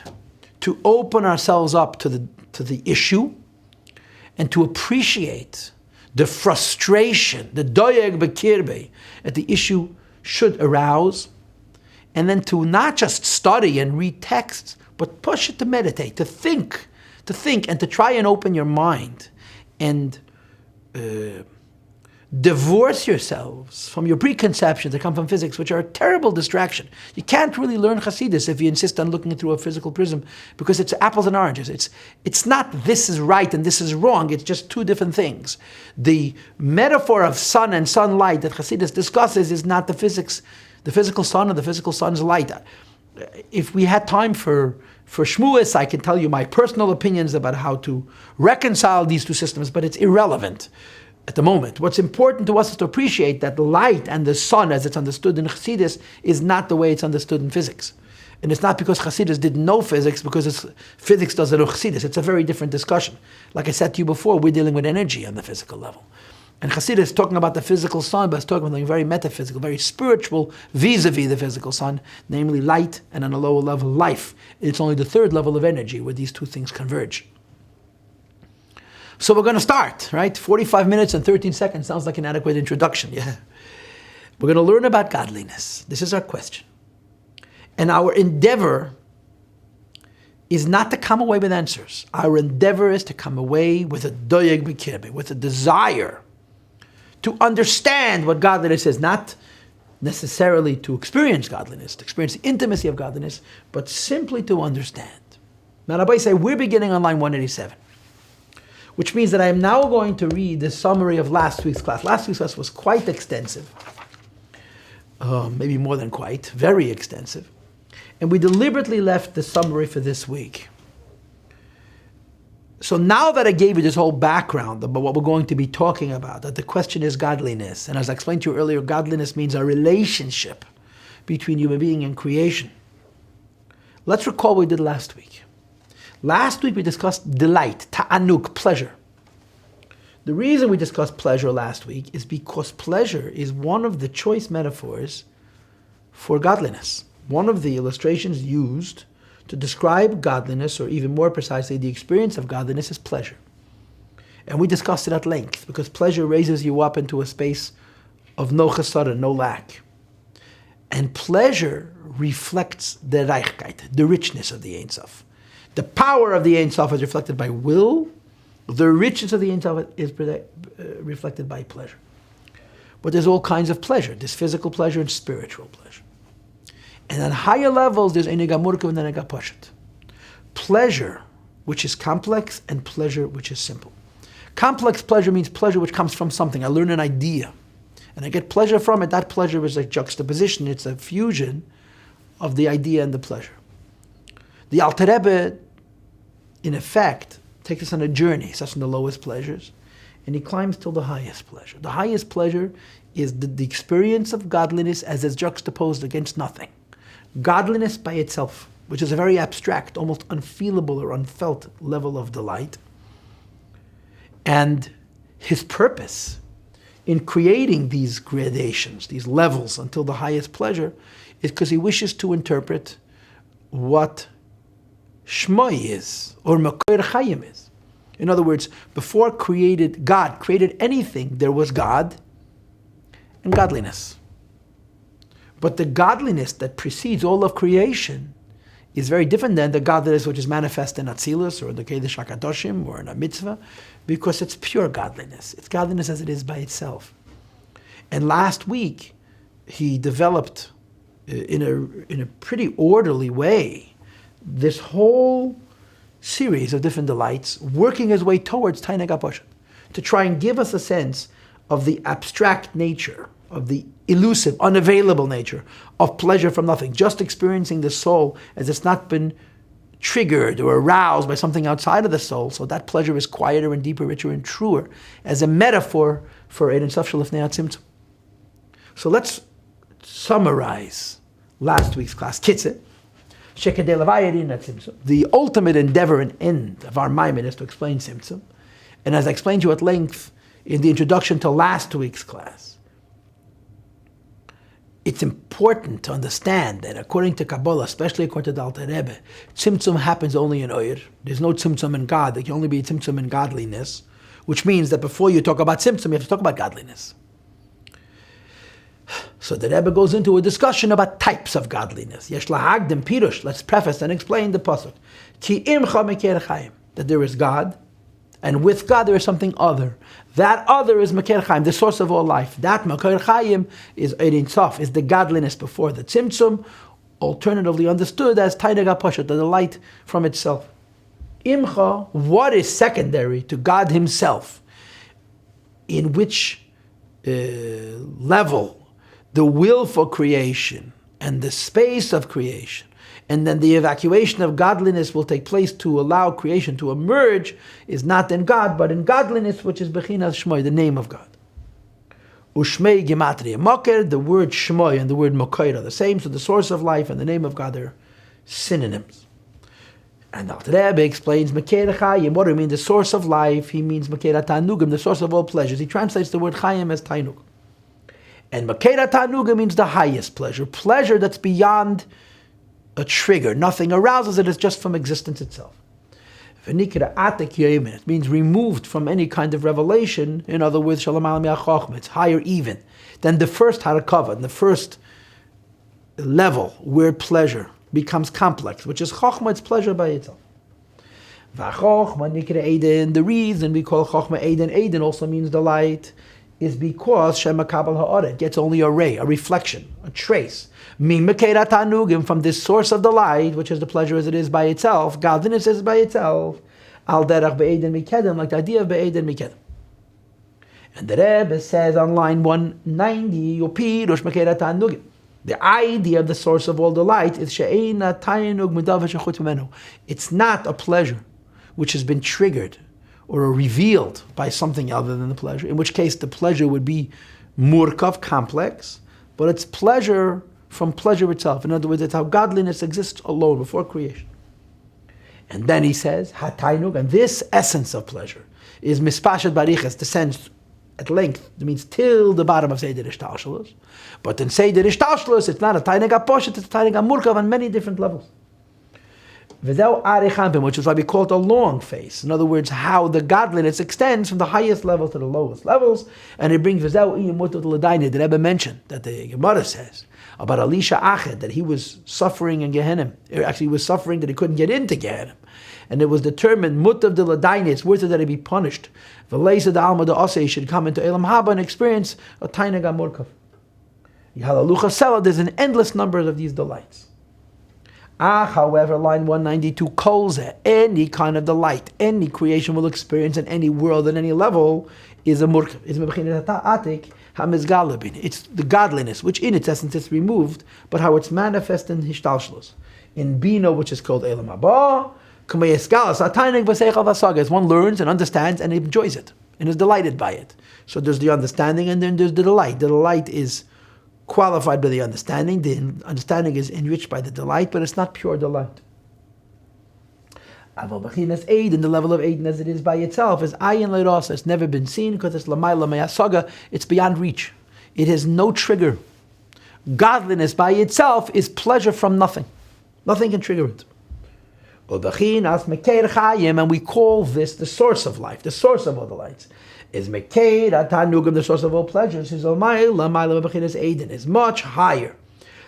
To open ourselves up to the issue, and to appreciate the frustration, the doyeg bekirbe, that the issue should arouse, and then to not just study and read texts, but push it to meditate, to think, and to try and open your mind, and divorce yourselves from your preconceptions that come from physics, which are a terrible distraction. You can't really learn Chassidus if you insist on looking through a physical prism, because it's apples and oranges. It's not this is right and this is wrong. It's just two different things. The metaphor of sun and sunlight that Chassidus discusses is not the physical sun or the physical sun's light. If we had time for shmuas, I can tell you my personal opinions about how to reconcile these two systems, but it's irrelevant. at the moment. What's important to us is to appreciate that the light and the sun, as it's understood in Chassidus, is not the way it's understood in physics. And it's not because Chassidus didn't know physics, because physics doesn't know Chassidus. It's a very different discussion. Like I said to you before, we're dealing with energy on the physical level. And Chassidus is talking about the physical sun, but it's talking about something very metaphysical, very spiritual, vis-a-vis the physical sun, namely light, and on a lower level, life. It's only the third level of energy where these two things converge. So we're going to start, right? 45 minutes and 13 seconds sounds like an adequate introduction, yeah. We're going to learn about godliness. This is our question. And our endeavor is not to come away with answers. Our endeavor is to come away with a doyeg b'kirbe, with a desire to understand what godliness is, not necessarily to experience godliness, to experience the intimacy of godliness, but simply to understand. Now, Rabbi say we're beginning on line 187. Which means that I am now going to read the summary of last week's class. Last week's class was quite extensive. Maybe more than quite. Very extensive. And we deliberately left the summary for this week. So now that I gave you this whole background about what we're going to be talking about, that the question is godliness. And as I explained to you earlier, godliness means a relationship between human being and creation. Let's recall what we did last week. Last week we discussed delight, ta'anuk, pleasure. The reason we discussed pleasure last week is because pleasure is one of the choice metaphors for godliness. One of the illustrations used to describe godliness, or even more precisely, the experience of godliness, is pleasure. And we discussed it at length, because pleasure raises you up into a space of no chesara, no lack. And pleasure reflects the reichkeit, the richness of the Ein Sof. The power of the Ein Sof is reflected by will. The richness of the Ein Sof is reflected by pleasure. But there's all kinds of pleasure. There's physical pleasure and spiritual pleasure. And on higher levels, there's enega murkav and enega poshet. Pleasure, which is complex, and pleasure, which is simple. Complex pleasure means pleasure which comes from something. I learn an idea, and I get pleasure from it. That pleasure is a juxtaposition. It's a fusion of the idea and the pleasure. The Alter Rebbe, in effect, takes us on a journey. He starts from the lowest pleasures, and he climbs till the highest pleasure. The highest pleasure is the experience of godliness as it's juxtaposed against nothing. Godliness by itself, which is a very abstract, almost unfeelable or unfelt level of delight. And his purpose in creating these gradations, these levels until the highest pleasure, is because he wishes to interpret what Shmoi is, or Makor Chaim is. In other words, before God created anything, there was God and godliness. But the godliness that precedes all of creation is very different than the godliness which is manifest in Atzilus or in the Kedesh HaKadoshim or in a mitzvah, because it's pure godliness. It's godliness as it is by itself. And last week, he developed in a pretty orderly way this whole series of different delights, working his way towards Taineg HaPoshet, to try and give us a sense of the abstract nature, of the elusive, unavailable nature of pleasure from nothing, just experiencing the soul as it's not been triggered or aroused by something outside of the soul, so that pleasure is quieter and deeper, richer and truer, as a metaphor for Ein Sof Shelifnei Tzimtzum. So let's summarize last week's class. Kitze, the ultimate endeavor and end of our Maimon is to explain Tzimtzum. And as I explained to you at length in the introduction to last week's class, it's important to understand that according to Kabbalah, especially according to the Alter Rebbe, Tzimtzum happens only in Oyer. There's no Tzimtzum in God. There can only be Tzimtzum in godliness, which means that before you talk about Tzimtzum, you have to talk about godliness. So the Rebbe goes into a discussion about types of godliness. Yesh lahagdim pirush. Let's preface and explain the pasuk. Ki imcha meker chaim. That there is God, and with God there is something other. That other is Meker Chaim, the source of all life. That Meker Chaim is Ein Sof, is the godliness before the Tzimtzum, alternatively understood as Taineg HaPoshet, the delight from itself. Imcha, what is secondary to God Himself? In which level the will for creation and the space of creation and then the evacuation of godliness will take place to allow creation to emerge, is not in God, but in godliness, which is Bechinas Shmoy, the name of God. Ushmei Gematria Moker, the word Shmoy and the word Moker are the same, so the source of life and the name of God are synonyms. And the Rebbe explains Meker Chayim. What do you mean? The source of life. He means Meker Tanugim, the source of all pleasures. He translates the word Chayim as Tainug. And Meker Tanugim means the highest pleasure, pleasure that's beyond a trigger. Nothing arouses it. It's just from existence itself. It means removed from any kind of revelation. In other words, Shalom Alam Yachachma. It's higher even than the first harakava, the first level where pleasure becomes complex, which is Chochma, it's pleasure by itself. The reason we call Chochma Eiden also means the light, is because Shema Kabal Ha'aret gets only a ray, a reflection, a trace. From this source of the light, which is the pleasure as it is by itself, godliness is by itself, Al Derach Be'eiden Mikedem, like the idea of Be'eiden Mikedem. And the Rebbe says on line 190, Yopirush Mekerat Tanugim. The idea of the source of all the light is she'eina tainug midav shechutz mimenu. It's not a pleasure which has been triggered or revealed by something other than the pleasure, in which case the pleasure would be murkav, complex, but it's pleasure from pleasure itself. In other words, it's how godliness exists alone before creation. And then he says, hatainug, and this essence of pleasure is mispashat bariches, descends at length. It means till the bottom of Seder Ishtalshalos. But in Seder Ishtalshalos, it's not a Taineg HaPoshet, it's a Taineg HaMurkav on many different levels. V'zeu Arichampim, which is why we call it a long face. In other words, how the godliness extends from the highest level to the lowest levels. And it brings V'zeu Iyamutut L'Daini. The Rebbe mentioned, that the Gemara says, about Elisha Ached, that he was suffering in Gehenna. Actually, he was suffering that he couldn't get into Gehenna. And it was determined, Mutav de L'Daini, it's worth it that he be punished. V'leisa de Alma de Osei should come into Elam Haba and experience a Taineg HaMurkav. Yahalalucha Sela, there's an endless number of these delights. However, line 192, kolze, any kind of delight, any creation will experience in any world, at any level, is a murkav. It's the godliness, which in its essence is removed, but how it's manifest in hishtalshlos. In Bino, which is called Elam Haba, as one learns and understands and enjoys it, and is delighted by it. So there's the understanding and then there's the delight. The delight is qualified by the understanding. The understanding is enriched by the delight, but it's not pure delight. In the level of Eiden as it is by itself, is ayin leiros. It's never been seen because it's lamayla meyasaga. It's beyond reach. It has no trigger. Godliness by itself is pleasure from nothing. Nothing can trigger it. And we call this the source of life, the source of all the lights. Is Mekeir Tanugim, the source of all pleasures, is much higher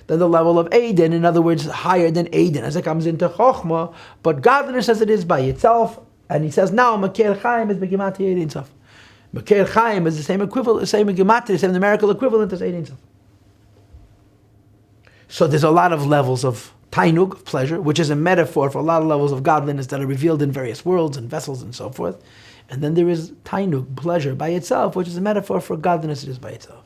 than the level of Eiden. In other words, higher than Eiden as it comes into Chochma, but godliness as it is by itself. And he says now Mekeir Chaim is Begimatri Eidin Sof. Mekeir Chaim is the same equivalent, the same Gematria, the same numerical equivalent as Eidin Sof. So there's a lot of levels of Tainug, of pleasure, which is a metaphor for a lot of levels of godliness that are revealed in various worlds and vessels and so forth. And then there is Tainug, pleasure by itself, which is a metaphor for godliness it is by itself.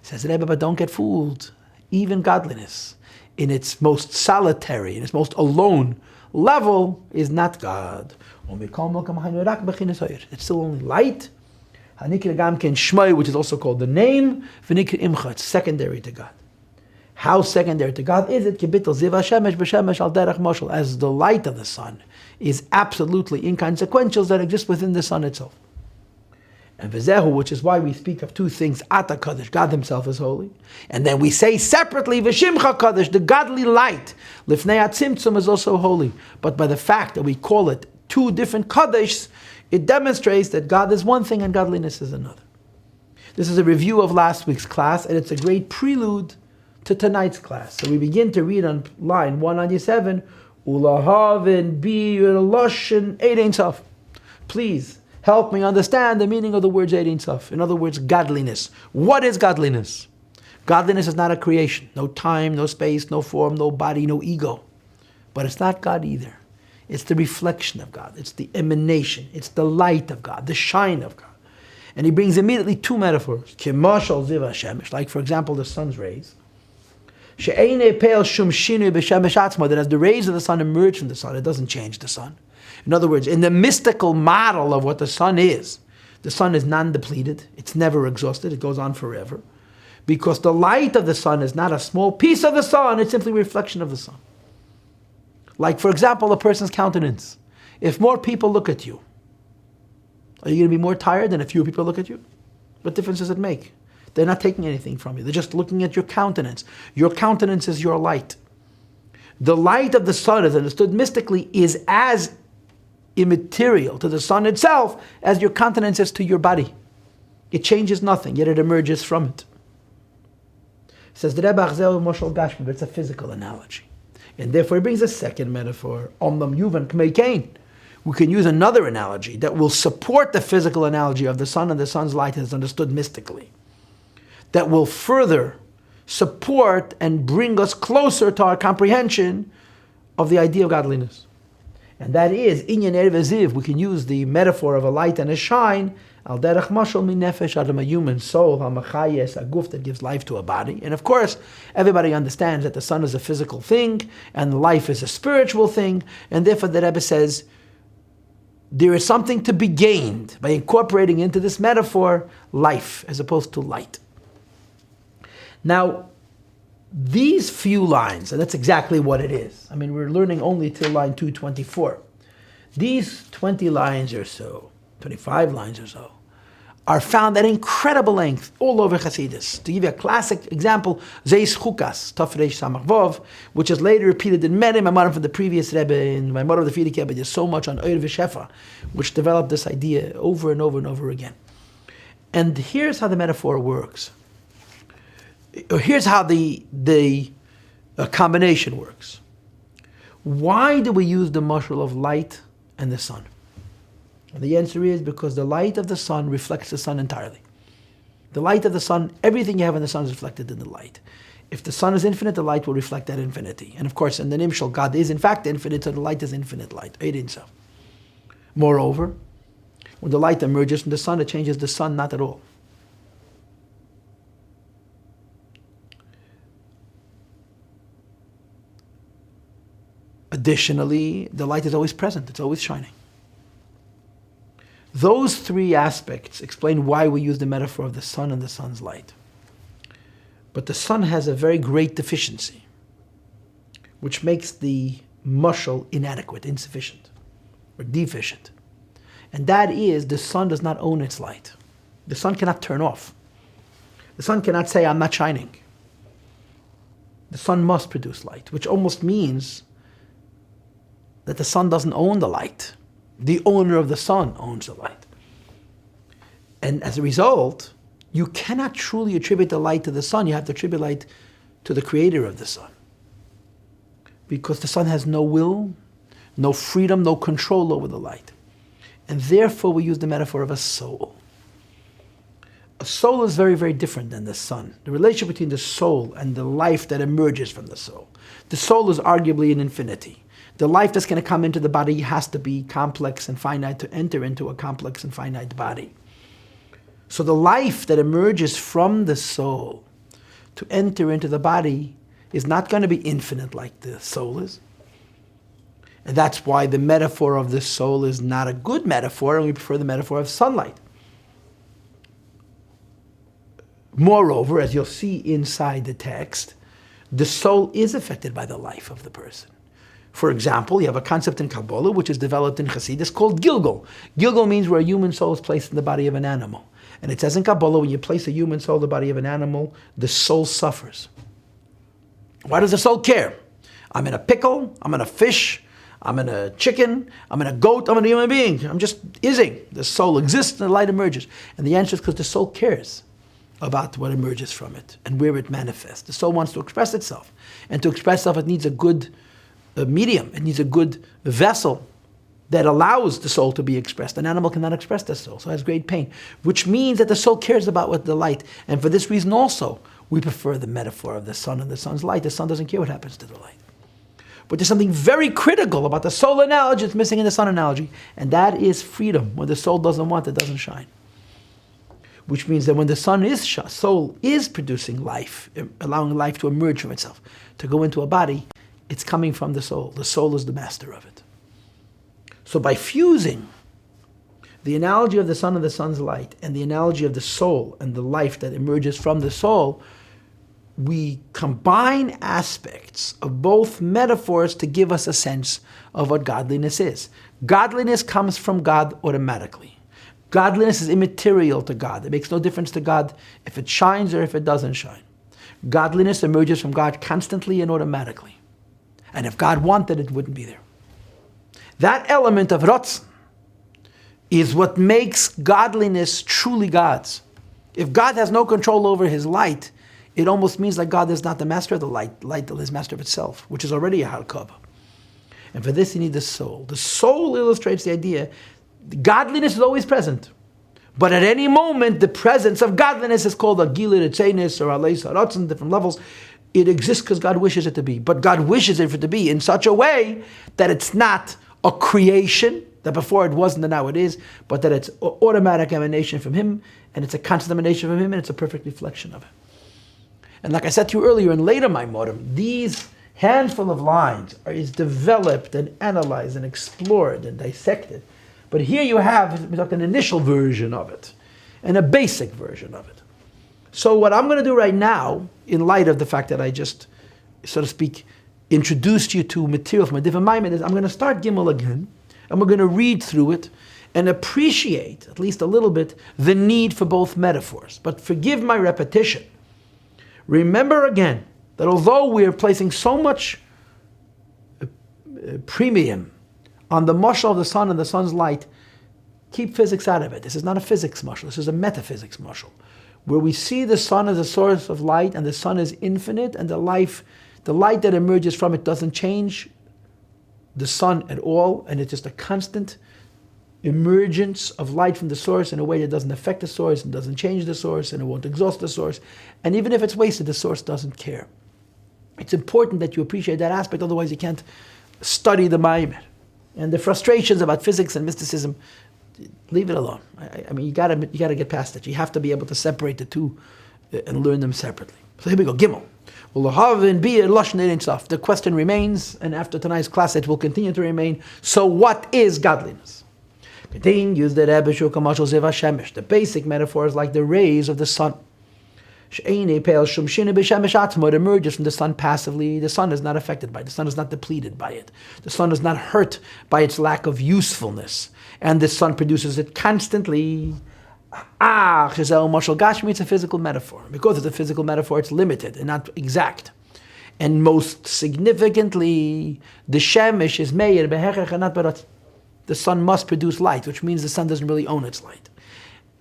Says Rebbe, but don't get fooled. Even godliness, in its most solitary, in its most alone level, is not God. It's still only light. Which is also called the name. It's secondary to God. How secondary to God is it? As the light of the sun is absolutely inconsequential that exists within the sun itself. And Vizehu, which is why we speak of two things, Ata Kadosh, God himself is holy. And then we say separately, Vishimcha Kadosh, the godly light, Lifnei Tzimtzum is also holy. But by the fact that we call it two different Kadoshs, it demonstrates that God is one thing and godliness is another. This is a review of last week's class, and it's a great prelude to tonight's class. So we begin to read on line 197, Lehavin Mah Shekasuv. Please help me understand the meaning of the words Eidin Sof. In other words, godliness. What is godliness? Godliness is not a creation. No time, no space, no form, no body, no ego. But it's not God either. It's the reflection of God. It's the emanation. It's the light of God, the shine of God. And he brings immediately two metaphors. Like, for example, the sun's rays. That as the rays of the sun emerge from the sun, it doesn't change the sun. In other words, in the mystical model of what the sun is non-depleted, it's never exhausted, it goes on forever. Because the light of the sun is not a small piece of the sun, it's simply a reflection of the sun. Like, for example, a person's countenance. If more people look at you, are you going to be more tired than if fewer people look at you? What difference does it make? They're not taking anything from you. They're just looking at your countenance. Your countenance is your light. The light of the sun, as understood mystically, is as immaterial to the sun itself as your countenance is to your body. It changes nothing, yet it emerges from it. It says the Rebbe, but it's a physical analogy. And therefore he brings a second metaphor. We can use another analogy that will support the physical analogy of the sun and the sun's light as understood mystically. That will further support and bring us closer to our comprehension of the idea of godliness. And that is, inyan erev ziv, we can use the metaphor of a light and a shine, al derech mashal min nefesh adam, a human soul, ha-machayes, a guf that gives life to a body. And of course, everybody understands that the sun is a physical thing, and life is a spiritual thing, and therefore the Rebbe says, there is something to be gained by incorporating into this metaphor life as opposed to light. Now, these few lines, and that's exactly what it is. I mean, we're learning only till line 224. These 20 lines or so, 25 lines or so, are found at incredible length all over Chassidus. To give you a classic example, Zeis Chukas, Tafresh Samach Vov, which is later repeated in many Maamarim from the previous Rebbe, in Maamar Lehavin Mah, but there's so much on Oyer V'Shefa, which developed this idea over and over and over again. And here's how the metaphor works. Here's how the combination works. Why do we use the mashal of light and the sun? And the answer is because the light of the sun reflects the sun entirely. The light of the sun, everything you have in the sun is reflected in the light. If the sun is infinite, the light will reflect that infinity. And of course, in the Nimshal, God is in fact infinite, so the light is infinite light. Moreover, when the light emerges from the sun, it changes the sun not at all. Additionally, the light is always present, it's always shining. Those three aspects explain why we use the metaphor of the sun and the sun's light. But the sun has a very great deficiency, which makes the mashal inadequate, insufficient, or deficient. And that is, the sun does not own its light. The sun cannot turn off. The sun cannot say, I'm not shining. The sun must produce light, which almost means that the sun doesn't own the light. The owner of the sun owns the light. And as a result, you cannot truly attribute the light to the sun. You have to attribute light to the creator of the sun. Because the sun has no will, no freedom, no control over the light. And therefore we use the metaphor of a soul. A soul is very, very different than the sun. The relationship between the soul and the life that emerges from the soul. The soul is arguably an infinity. The life that's going to come into the body has to be complex and finite to enter into a complex and finite body. So the life that emerges from the soul to enter into the body is not going to be infinite like the soul is. And that's why the metaphor of the soul is not a good metaphor, and we prefer the metaphor of sunlight. Moreover, as you'll see inside the text, the soul is affected by the life of the person. For example, you have a concept in Kabbalah, which is developed in Chassidus, called Gilgul. Gilgul means where a human soul is placed in the body of an animal. And it says in Kabbalah, when you place a human soul in the body of an animal, the soul suffers. Why does the soul care? I'm in a pickle, I'm in a fish, I'm in a chicken, I'm in a goat, I'm in a human being. I'm just ising. The soul exists and the light emerges. And the answer is because the soul cares about what emerges from it and where it manifests. The soul wants to express itself. And to express itself, it needs a good medium. It needs a good vessel that allows the soul to be expressed. An animal cannot express the soul, so it has great pain, which means that the soul cares about what the light. And for this reason also, we prefer the metaphor of the sun and the sun's light. The sun doesn't care what happens to the light. But there's something very critical about the soul analogy that's missing in the sun analogy, and that is freedom. When the soul doesn't want, it doesn't shine. which means that when the soul is producing life, allowing life to emerge from itself, to go into a body, it's coming from the soul. The soul is the master of it. So by fusing the analogy of the sun and the sun's light and the analogy of the soul and the life that emerges from the soul, we combine aspects of both metaphors to give us a sense of what godliness is. Godliness comes from God automatically. Godliness is immaterial to God. It makes no difference to God if it shines or if it doesn't shine. Godliness emerges from God constantly and automatically. And if God wanted it, wouldn't be there. That element of Ratzon is what makes godliness truly God's. If God has no control over his light, it almost means that God is not the master of the light. Light is master of itself, which is already a Harkava. And for this you need the soul. The soul illustrates the idea godliness is always present. But at any moment, the presence of godliness is called a Gilir Etzenis or Aleis Haratzon, different levels. It exists because God wishes it to be. But God wishes it for it to be in such a way that it's not a creation, that before it wasn't and now it is, but that it's automatic emanation from Him, and it's a constant emanation from Him, and it's a perfect reflection of Him. And like I said to you earlier in later Maimorim, these handful of lines is developed and analyzed and explored and dissected. But here you have like an initial version of it and a basic version of it. So what I'm going to do right now, in light of the fact that I just, so to speak, introduced you to material from a different Maimon, is I'm going to start Gimel again, and we're going to read through it and appreciate, at least a little bit, the need for both metaphors. But forgive my repetition. Remember again that although we are placing so much premium on the mashal of the sun and the sun's light, keep physics out of it. This is not a physics mashal. This is a metaphysics mashal, where we see the sun as a source of light, and the sun is infinite, and the light that emerges from it doesn't change the sun at all, and it's just a constant emergence of light from the source in a way that doesn't affect the source and doesn't change the source and it won't exhaust the source. And even if it's wasted, the source doesn't care. It's important that you appreciate that aspect, otherwise you can't study the Maimon. And the frustrations about physics and mysticism, leave it alone. I mean, you gotta get past it. You have to be able to separate the two and learn them separately. So here we go, Gimel. The question remains, and after tonight's class it will continue to remain. So what is godliness? Continues the Rebbe, the basic metaphor is like the rays of the sun. It emerges from the sun passively. The sun is not affected by it. The sun is not depleted by it. The sun is not hurt by its lack of usefulness. And the sun produces it constantly. It's a physical metaphor. Because it's a physical metaphor, it's limited and not exact. And most significantly, the shemesh is meir behechach and not barat. The sun must produce light, which means the sun doesn't really own its light.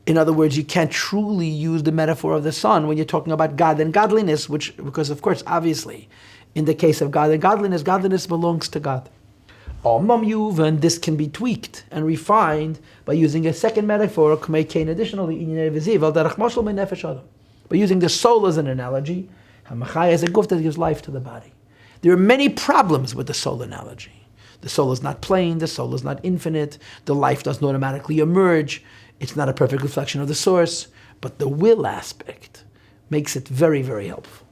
In other words, you can't truly use the metaphor of the sun when you're talking about God and godliness, because of course, obviously, in the case of God and godliness belongs to God. And this can be tweaked and refined by using a second metaphor, additionally, by using the soul as an analogy, as a guf that gives life to the body. There are many problems with the soul analogy. The soul is not plain, the soul is not infinite, the life doesn't automatically emerge, it's not a perfect reflection of the source, but the will aspect makes it very, very helpful.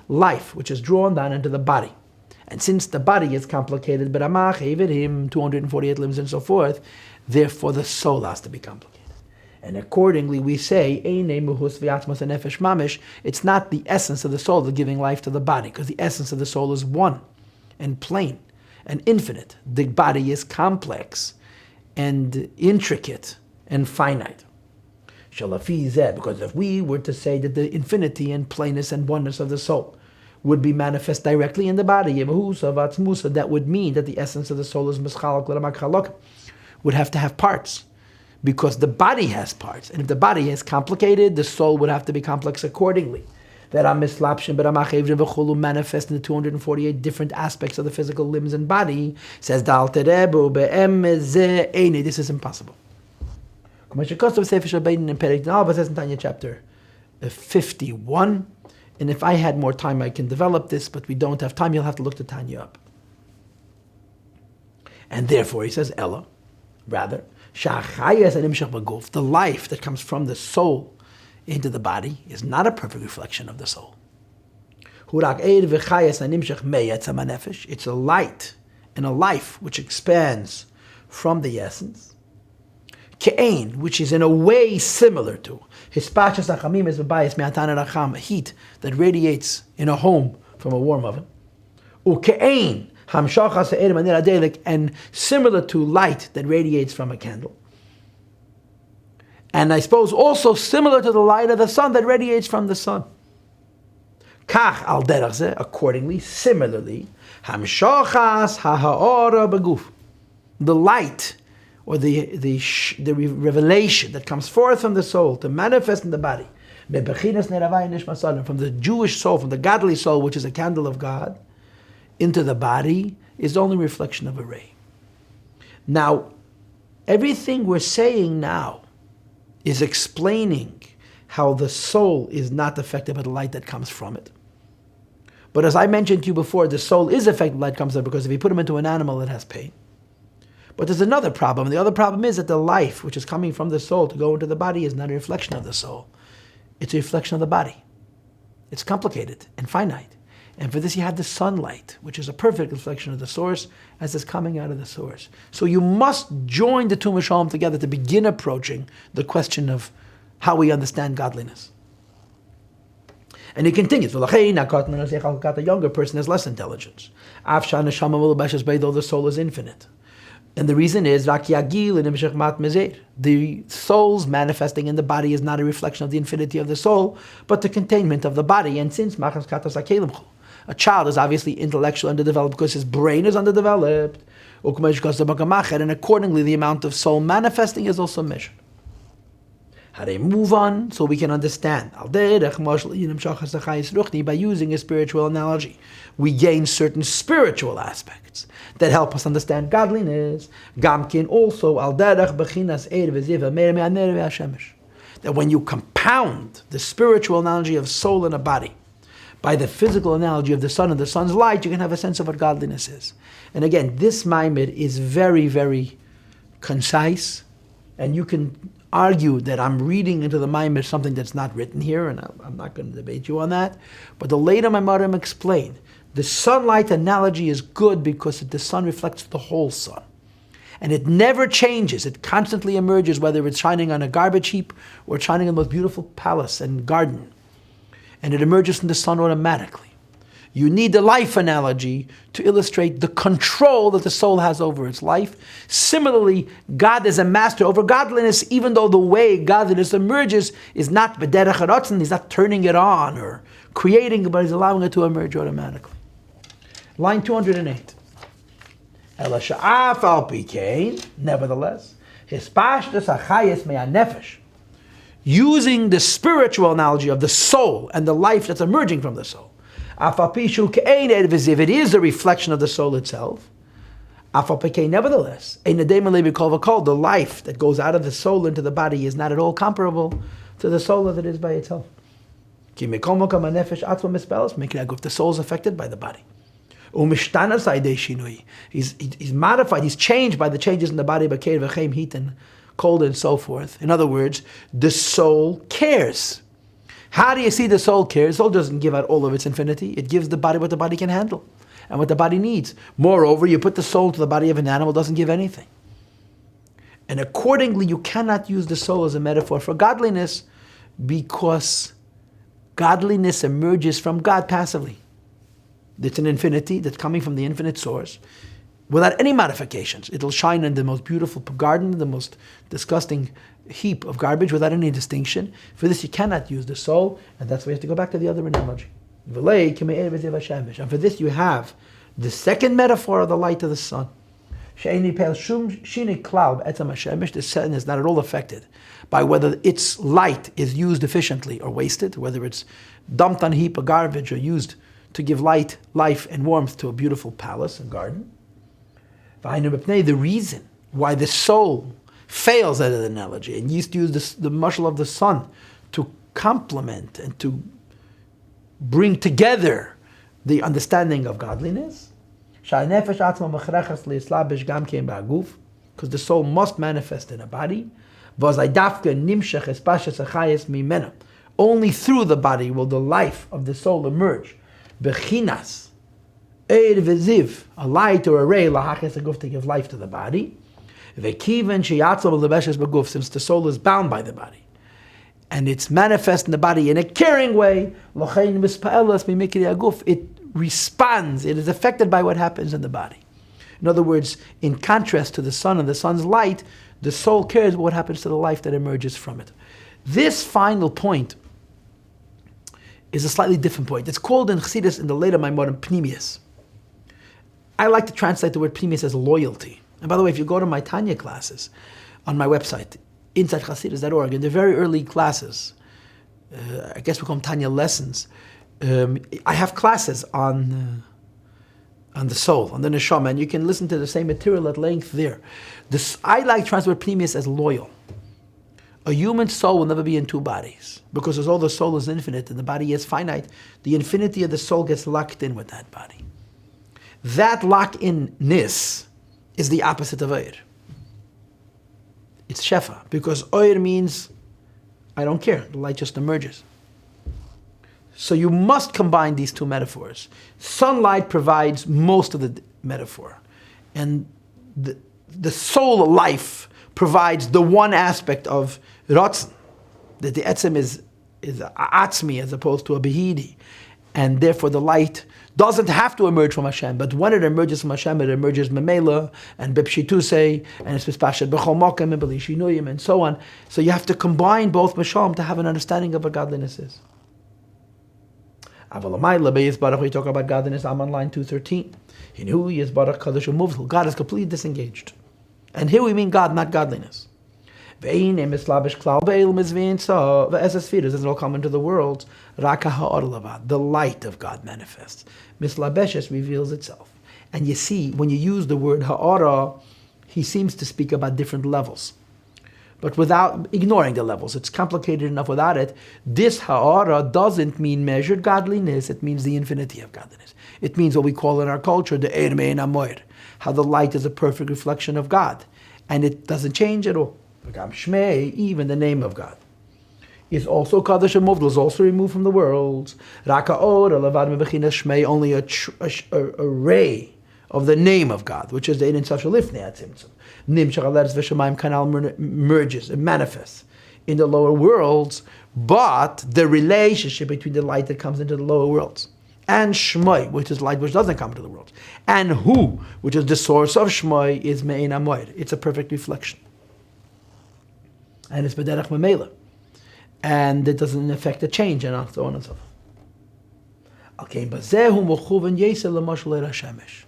Life, which is drawn down into the body. And since the body is complicated, 248 limbs and so forth, therefore the soul has to be complicated. And accordingly we say, it's not the essence of the soul that's giving life to the body, because the essence of the soul is one and plain and infinite. The body is complex and intricate and finite. Because if we were to say that the infinity and plainness and oneness of the soul would be manifest directly in the body, that would mean that the essence of the soul is would have to have parts, because the body has parts. And if the body is complicated, the soul would have to be complex accordingly. That manifest in the 248 different aspects of the physical limbs and body, says the Alter Rebbe, this is impossible. Shekasuv says in Tanya chapter 51, and if I had more time I can develop this, but we don't have time, you'll have to look the Tanya up. And therefore he says, Ella, rather, The life that comes from the soul into the body is not a perfect reflection of the soul. It's a light and a life which expands from the essence. Ke'ein, which is in a way similar to heat that radiates in a home from a warm oven. Uke'ein, and similar to light that radiates from a candle. And I suppose also similar to the light of the sun that radiates from the sun. Kach al derech zeh, accordingly, similarly, hamshachas ha'ha'ora beguf, the light or the revelation that comes forth from the soul to manifest in the body, from the Jewish soul, from the godly soul, which is a candle of God, into the body, is only a reflection of a ray. Now, everything we're saying now is explaining how the soul is not affected by the light that comes from it. But as I mentioned to you before, the soul is affected by light that comes from it, because if you put him into an animal, it has pain. But there's another problem. The other problem is that the life which is coming from the soul to go into the body is not a reflection of the soul. It's a reflection of the body. It's complicated and finite. And for this you have the sunlight, which is a perfect reflection of the source as it's coming out of the source. So you must join the two Mashalom together to begin approaching the question of how we understand godliness. And he continues, the younger person has less intelligence. Though the soul is infinite. And the reason is, the soul's manifesting in the body is not a reflection of the infinity of the soul, but the containment of the body. And since a child is obviously intellectually underdeveloped because his brain is underdeveloped, and accordingly the amount of soul manifesting is also measured. How they move on so we can understand. By using a spiritual analogy, we gain certain spiritual aspects that help us understand godliness. That when you compound the spiritual analogy of soul and a body by the physical analogy of the sun and the sun's light, you can have a sense of what godliness is. And again, this Maamar is very, very concise, and you can argue that I'm reading into the Maamar something that's not written here, and I'm not going to debate you on that. But the later Maamarim explained, the sunlight analogy is good because the sun reflects the whole sun. And it never changes. It constantly emerges, whether it's shining on a garbage heap or shining on the most beautiful palace and garden. And it emerges from the sun automatically. You need the life analogy to illustrate the control that the soul has over its life. Similarly, God is a master over godliness, even though the way godliness emerges is not b'derech haratzon, he's not turning it on or creating it, but he's allowing it to emerge automatically. Line 208. Ela she'af al pi kein, nevertheless, hispashtus hachayis me'anefesh, using the spiritual analogy of the soul and the life that's emerging from the soul. If it is a reflection of the soul itself, nevertheless, the life that goes out of the soul into the body is not at all comparable to the soul as it is by itself. If the soul is affected by the body, he's modified, he's changed by the changes in the body, heat and cold and so forth. In other words, the soul cares. How do you see the soul cares? The soul doesn't give out all of its infinity. It gives the body what the body can handle and what the body needs. Moreover, you put the soul to the body of an animal, it doesn't give anything. And accordingly, you cannot use the soul as a metaphor for godliness, because godliness emerges from God passively. It's an infinity that's coming from the infinite source without any modifications. It'll shine in the most beautiful garden, the most disgusting heap of garbage without any distinction. For this you cannot use the soul, and that's why you have to go back to the other analogy. And for this you have the second metaphor of the light of the sun. The sun is not at all affected by whether its light is used efficiently or wasted, whether it's dumped on a heap of garbage or used to give light, life, and warmth to a beautiful palace and garden. The reason why the soul fails at an analogy and used to use the mashal of the sun to complement and to bring together the understanding of godliness, because the soul must manifest in a body. Only through the body will the life of the soul emerge. Bechinas, eir v'ziv, a light or a ray, lahaches aguf, to give life to the body. V'kiven sheyatzal lebeshes beguf, since the soul is bound by the body, and it's manifest in the body in a caring way. Lochein mispaelas mimikri aguf, it responds, it is affected by what happens in the body. In other words, in contrast to the sun and the sun's light, the soul cares what happens to the life that emerges from it. This final point is a slightly different point. It's called in Chassidus, in the later Maimorim, pnimius. I like to translate the word pnimius as loyalty. And by the way, if you go to my Tanya classes on my website, insidechassidus.org, in the very early classes, I guess we call them Tanya lessons, I have classes on the soul, on the neshama, and you can listen to the same material at length there. I like to translate pnimius as loyal. A human soul will never be in two bodies, because as all the soul is infinite and the body is finite, the infinity of the soul gets locked in with that body. That lock-in-ness is the opposite of oir. It's shefa, because oir means I don't care, the light just emerges. So you must combine these two metaphors. Sunlight provides most of the metaphor, and the soul life provides the one aspect of rotzen, that the etzem is atzmi as opposed to a behidi, and therefore the light doesn't have to emerge from Hashem, but when it emerges from Hashem, it emerges memela and bepshituse, and it's mispashet b'chol mokem and b'lishinuyim and so on. So you have to combine both mashalom to have an understanding of what godliness is. We talk about godliness. I'm on line 213. God is completely disengaged. And here we mean God, not godliness. As all come into the world, the light of God manifests. Mislabeshes reveals itself. And you see, when you use the word ha'ara, he seems to speak about different levels. But without ignoring the levels, it's complicated enough without it. This ha'ara doesn't mean measured godliness, it means the infinity of godliness. It means what we call in our culture the eir me'ein hamoir, how the light is a perfect reflection of God. And it doesn't change at all. Shmei, even the name of God, is also kadosh and moved, is also removed from the world. Only a ray of the name of God, which is the Ein Sof Shalifnei Tzimtzum. Nim Shachaleres V'Shamayim Kanal merges, it manifests in the lower worlds, but the relationship between the light that comes into the lower worlds and Shmoi, which is light which doesn't come into the world, and Hu, which is the source of Shmoi, is Me'ein Hamoir. It's a perfect reflection. And it's B'derech Memela. And it doesn't affect the change, and so on and so forth. Okay, B'zehu Mochuven Yesel L'Mashal Hashemesh.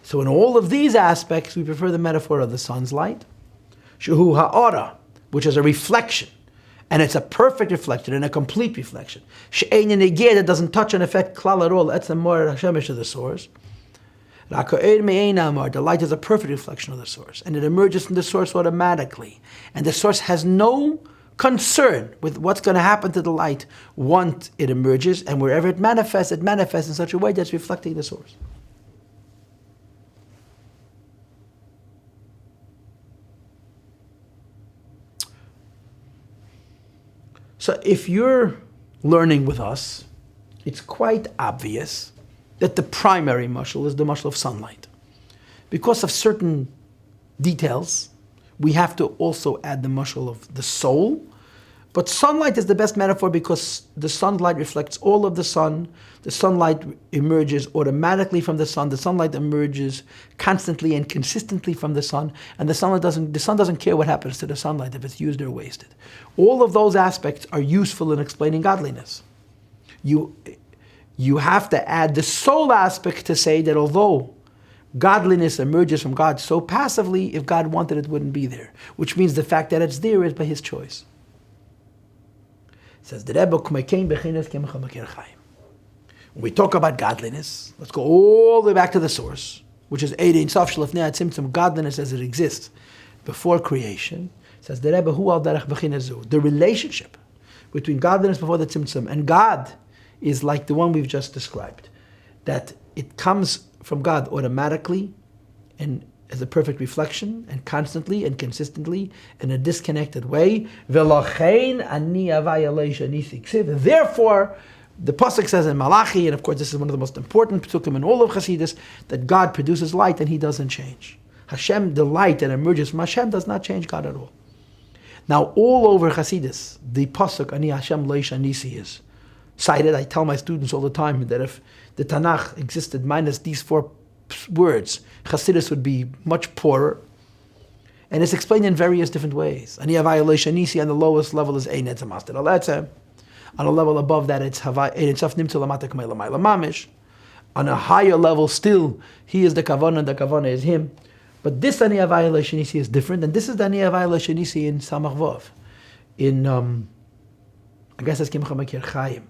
So in all of these aspects, we prefer the metaphor of the sun's light, Shehu Ha'ara, which is a reflection, and it's a perfect reflection and a complete reflection. She'ein Negeh, that doesn't touch and affect klal at all. That's the more Hashemesh of the source. The light is a perfect reflection of the source, and it emerges from the source automatically. And the source has no concern with what's going to happen to the light once it emerges, and wherever it manifests in such a way that's reflecting the source. So if you're learning with us, it's quite obvious that the primary mashal is the mashal of sunlight. Because of certain details, we have to also add the mashal of the soul. But sunlight is the best metaphor because the sunlight reflects all of the sun. The sunlight emerges automatically from the sun. The sunlight emerges constantly and consistently from the sun. And the sun doesn't care what happens to the sunlight, if it's used or wasted. All of those aspects are useful in explaining godliness. You have to add the soul aspect to say that although godliness emerges from God so passively, if God wanted it wouldn't be there. Which means the fact that it's there is by His choice. It says the Rebbe, when we talk about godliness, let's go all the way back to the source, which is Ein Sof Shalifnei Tzimtzum, godliness as it exists before creation. It says the Rebbe, Hu al derech b'china, the relationship between godliness before the Tzimtzum and God is like the one we've just described. That it comes from God automatically and as a perfect reflection, and constantly and consistently in a disconnected way. Therefore, the Pasuk says in Malachi, and of course this is one of the most important psukim in all of Chassidus, that God produces light and He doesn't change. Hashem, the light that emerges from Hashem, does not change God at all. Now, all over Chassidus, the Pasuk, Ani Hashem Lo Nisi, is cited. I tell my students all the time that if the Tanakh existed minus these 4 words, Chassidus would be much poorer. And it's explained in various different ways. Ani Havaya Lo Nisi, on the lowest level is Ein Etzem Asted Aletzem. On a level above that, it's Havaya Ein Etzaf Nimtzu Lamata K'mei Lamayla Mamish. On a higher level still, He is the Kavanah, and the Kavanah is Him. But this Ani Havaya Lo Nisi is different, and this is the Ani Havaya Lo Nisi in Samach Vov. In, I guess that's Kimcha Makir Chaim.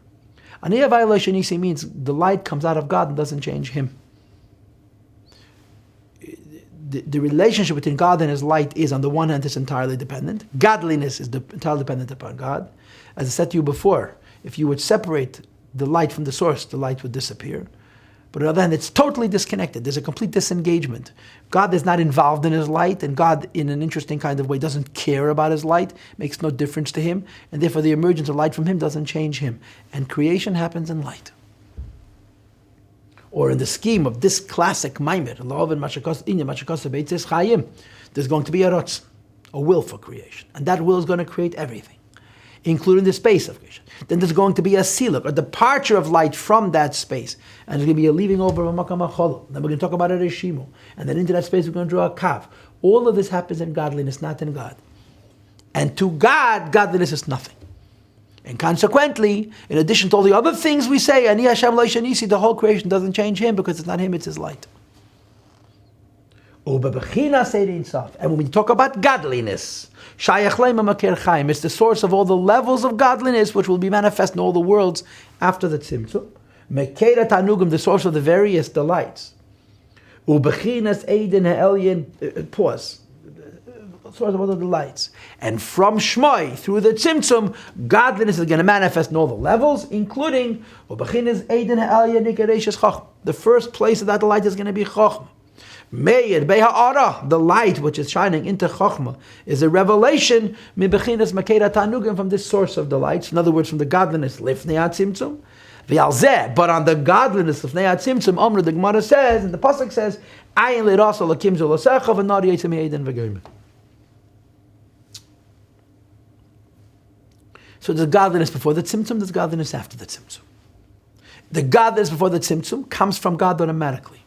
Ani Havaya Lo Nisi means the light comes out of God and doesn't change Him. The relationship between God and His light is, on the one hand, it's entirely dependent. Godliness is entirely dependent upon God. As I said to you before, if you would separate the light from the source, the light would disappear. But on the other hand, it's totally disconnected. There's a complete disengagement. God is not involved in His light, and God, in an interesting kind of way, doesn't care about His light, makes no difference to Him, and therefore the emergence of light from Him doesn't change Him. And creation happens in light. Or in the scheme of this classic Maamar Lehavin Mah Shekasuv BeOtzros Chaim, there's going to be a will for creation. And that will is going to create everything, including the space of creation. Then there's going to be a siluk, a departure of light from that space. And there's going to be a leaving over of a makam hachol. Then we're going to talk about a reshimu. And then into that space we're going to draw a kav. All of this happens in godliness, not in God. And to God, godliness is nothing. And consequently, in addition to all the other things we say, Ani Hashem Lo Nisi, the whole creation doesn't change Him because it's not Him, it's His light. And when we talk about godliness, it's the source of all the levels of godliness which will be manifest in all the worlds after the Tzimtzum. The source of the various delights. Pause. Source of all the delights. And from Shmoi, through the Tzimtzum, godliness is going to manifest in all the levels, including the first place of that delight is going to be Chochmah. The light which is shining into Chochmah is a revelation from this source of delights. In other words, from the godliness Lifnei Tzimtzum. But on the godliness of Lifnei Tzimtzum, Omra, the Gemara says, and the Pasuk says, Ayin Leirasa Lakim Zulasecha V'Nari Yitzim Yeiden V'Goyim. So there's godliness before the Tzimtzum, there's godliness after the Tzimtzum. The godliness before the Tzimtzum comes from God automatically.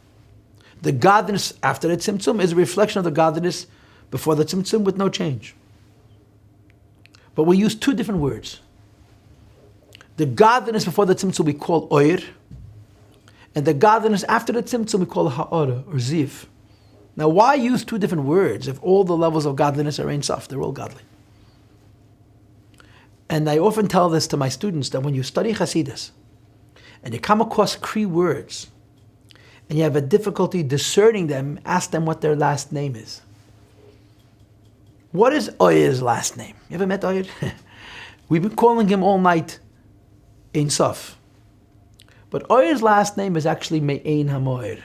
The godliness after the Tzimtzum is a reflection of the godliness before the Tzimtzum with no change. But we use 2 different words. The godliness before the Tzimtzum we call Oir, and the godliness after the Tzimtzum we call Ha'ara or Ziv. Now why use 2 different words if all the levels of godliness are Ein Sof? They're all godly. And I often tell this to my students that when you study Chassidus and you come across Cree words and you have a difficulty discerning them, ask them what their last name is. What is Oyer's last name? You ever met Oyer? We've been calling him all night Ein Sof. But Oyer's last name is actually Me'ein HaMoyer.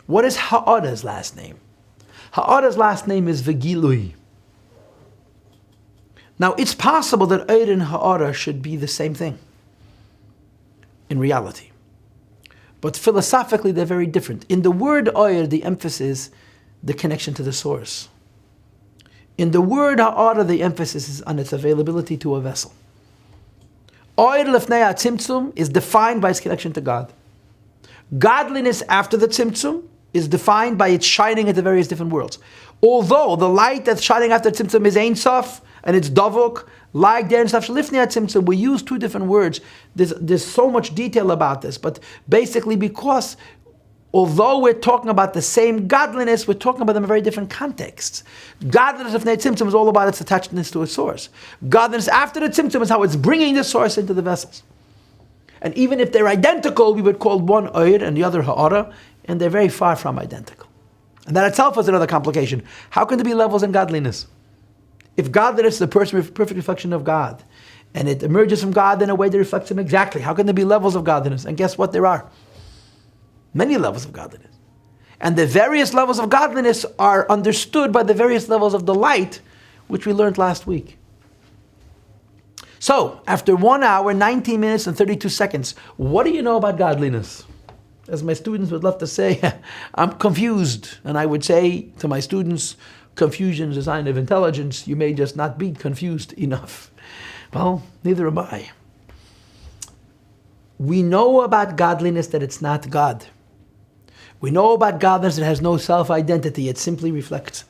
What is Ha'ara's last name? Ha'ara's last name is V'gilui. Now, it's possible that Oyer and Ha'ara should be the same thing in reality. But philosophically, they're very different. In the word Oyer, the emphasis is the connection to the source. In the word Ha'ara, the emphasis is on its availability to a vessel. Oyer Lefnei Tzimtzum is defined by its connection to God. Godliness after the Tzimtzum is defined by its shining at the various different worlds. Although the light that's shining after Tzimtzum is Ein Sof, and it's Davuk, like the Ein Sof Shalifnei Tzimtzum, we use 2 different words. There's so much detail about this, but basically because although we're talking about the same godliness, we're talking about them in very different contexts. Godliness of Nei Tzimtzum is all about its attachedness to a source. Godliness after the Tzimtzum is how it's bringing the source into the vessels. And even if they're identical, we would call one Oyer and the other Ha'ara, and they're very far from identical. And that itself is another complication. How can there be levels in godliness? If godliness is the perfect reflection of God, and it emerges from God in a way that reflects Him exactly, how can there be levels of godliness? And guess what? There are many levels of godliness. And the various levels of godliness are understood by the various levels of the light, which we learned last week. So, after 1 hour, 19 minutes, and 32 seconds, what do you know about godliness? As my students would love to say, I'm confused. And I would say to my students, confusion is a sign of intelligence. You may just not be confused enough. Well, neither am I. We know about godliness that it's not God. We know about godliness that has no self-identity. It simply reflects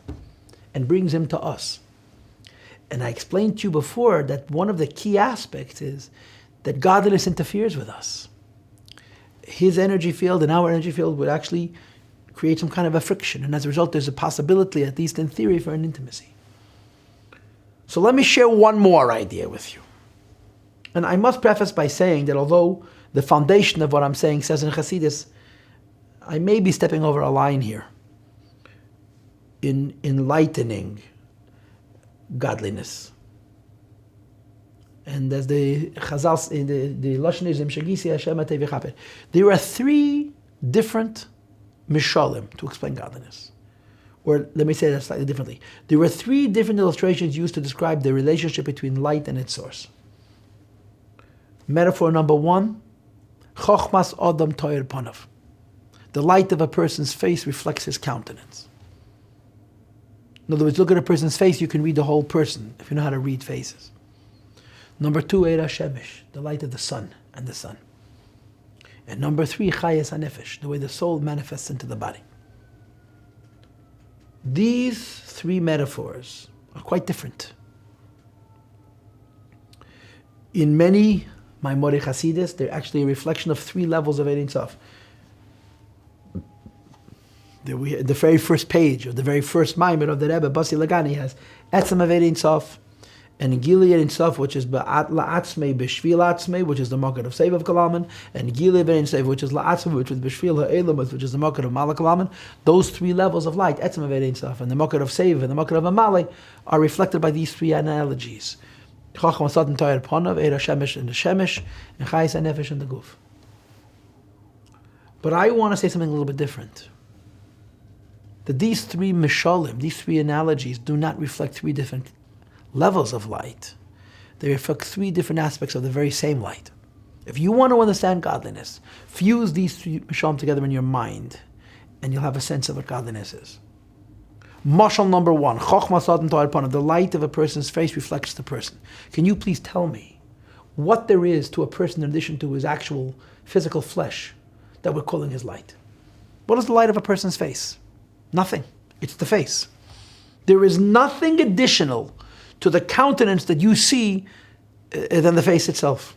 and brings him to us. And I explained to you before that one of the key aspects is that godliness interferes with us. His energy field and our energy field would actually create some kind of a friction. And as a result, there's a possibility, at least in theory, for an intimacy. So let me share one more idea with you. And I must preface by saying that although the foundation of what I'm saying says in Chassidus, I may be stepping over a line here in enlightening godliness. And as the Chazal, in the Lashon is Shegisi Hashem Atei V'chaper, there are 3 different mishalim to explain godliness. Or let me say that slightly differently. There were 3 different illustrations used to describe the relationship between light and its source. Metaphor number 1, Chochmas Adam Toyer Panav. The light of a person's face reflects his countenance. In other words, look at a person's face, you can read the whole person, if you know how to read faces. Number 2, Eira Shemesh, the light of the sun and the sun. And number 3, Chayes HaNefesh, the way the soul manifests into the body. These 3 metaphors are quite different. In many Maamar Chasidus, they're actually a reflection of 3 levels of Ein Sof. The very first page of the very first Maamar of the Rebbe, Basi Lagani, has Etzem of Ein Sof, and Gili Ein Sof, which is Ba'at La'atzmei B'Shvil Atzmei, which is the market of Seiv of Kalaman, and Gili Ein Sof, which is La'atzmei, which is B'Shvil Ha'elam, which is the market of Malak Kalaman. Those 3 levels of light, Etzem of Ein Sof, and the market of Seiv, and the market of Amalek, are reflected by these 3 analogies. Chacham Satan Toyer Panav, Eira Shemesh and the Shemesh, and Chayes HaNefesh and the Guf. But I want to say something a little bit different. That these 3 mishalim, these 3 analogies, do not reflect 3 different levels of light. They reflect 3 different aspects of the very same light. If you want to understand godliness, fuse these 3 mishalim together in your mind, and you'll have a sense of what godliness is. Mashal number 1, Chochmas Adam Toyer Panav, the light of a person's face reflects the person. Can you please tell me what there is to a person in addition to his actual physical flesh that we're calling his light? What is the light of a person's face? Nothing. It's the face. There is nothing additional to the countenance that you see than the face itself.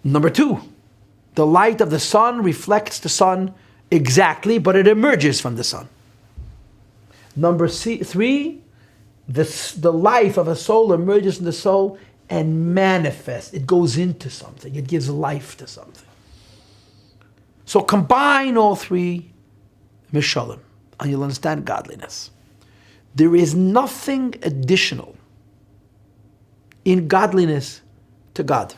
Number 2, the light of the sun reflects the sun exactly, but it emerges from the sun. Number 3, the life of a soul emerges from the soul and manifests. It goes into something. It gives life to something. So combine all 3 mishalim, and you'll understand godliness. There is nothing additional in godliness to God.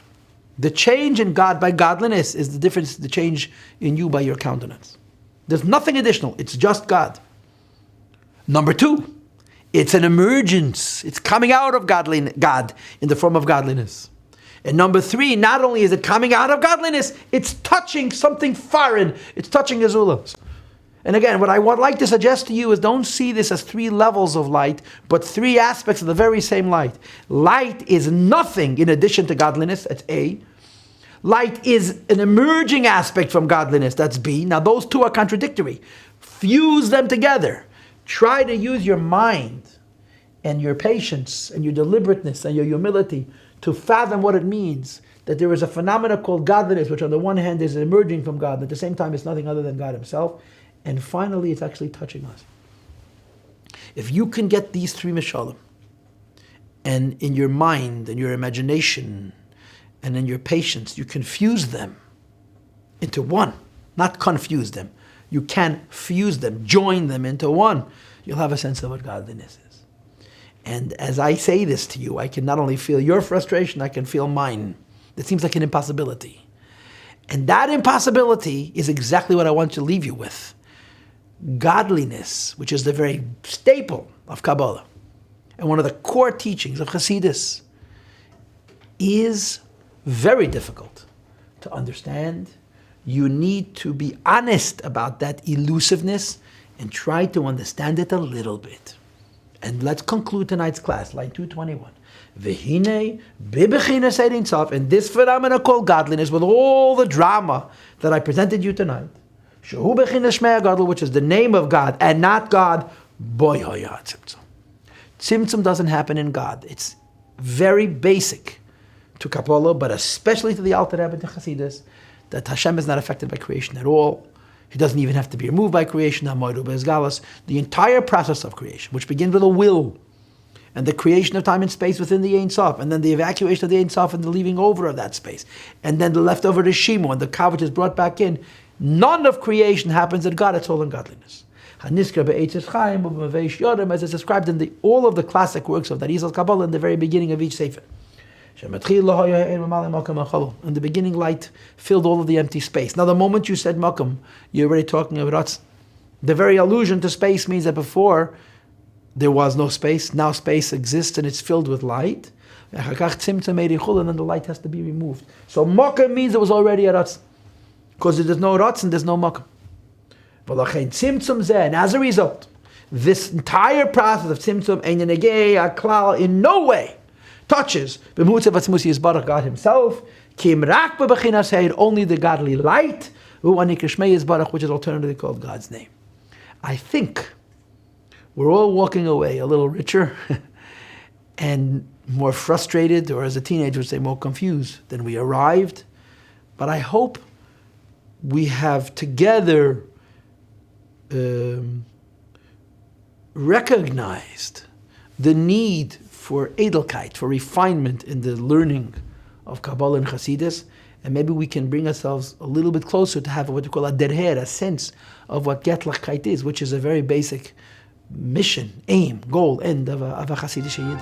The change in God by godliness is the difference, the change in you by your countenance. There's nothing additional. It's just God. Number 2, it's an emergence. It's coming out of God in the form of godliness. And number 3, not only is it coming out of godliness, it's touching something foreign. It's touching Azulas. And again, what I would like to suggest to you is don't see this as 3 levels of light, but 3 aspects of the very same light. Light is nothing in addition to godliness, that's A. Light is an emerging aspect from godliness, that's B. Now those 2 are contradictory. Fuse them together. Try to use your mind and your patience and your deliberateness and your humility to fathom what it means that there is a phenomenon called godliness, which on the one hand is emerging from God, but at the same time it's nothing other than God himself. And finally, it's actually touching us. If you can get these 3 mishalim, and in your mind and your imagination and in your patience, you can fuse them into one, not confuse them. You can fuse them, join them into one. You'll have a sense of what godliness is. And as I say this to you, I can not only feel your frustration, I can feel mine. It seems like an impossibility. And that impossibility is exactly what I want to leave you with. Godliness, which is the very staple of Kabbalah, and one of the core teachings of Chassidus, is very difficult to understand. You need to be honest about that elusiveness and try to understand it a little bit. And let's conclude tonight's class, line 221. V'hinei bibechinas ein sof, and this phenomena called godliness, with all the drama that I presented you tonight, shehu bechinas shmei gadol, which is the name of God and not God, boy hoya tzimtzum. Tzimtzum doesn't happen in God. It's very basic to Kabbalah, but especially to the Alter Rebbe and Chassidus, that Hashem is not affected by creation at all. He doesn't even have to be removed by creation. The entire process of creation, which begins with a will, and the creation of time and space within the Ein Sof, and then the evacuation of the Ein Sof and the leaving over of that space, and then the leftover to Shimu, and the Kav which is brought back in. None of creation happens at God. It's all in godliness. BeOtzros Chaim, as is described in all of the classic works of the Arizal Kabbalah in the very beginning of each sefer. In the beginning, light filled all of the empty space. Now, the moment you said Makam, you're already talking about the very allusion to space means that before there was no space. Now space exists and it's filled with light. And then the light has to be removed. So Makam means it was already a Ratz. Because if there's no Ratz and there's no Makam. And as a result, this entire process of Tzimtzum in no way touches God Himself. Only the godly light, which is alternatively called God's name. I think we're all walking away a little richer and more frustrated, or as a teenager would say, more confused than we arrived. But I hope we have together recognized the need for edelkeit, for refinement in the learning of Kabbalah and Chassidus, and maybe we can bring ourselves a little bit closer to have what we call a derher, a sense of what Getlachkeit is, which is a very basic mission, aim, goal, end of a Chassidishe Yid.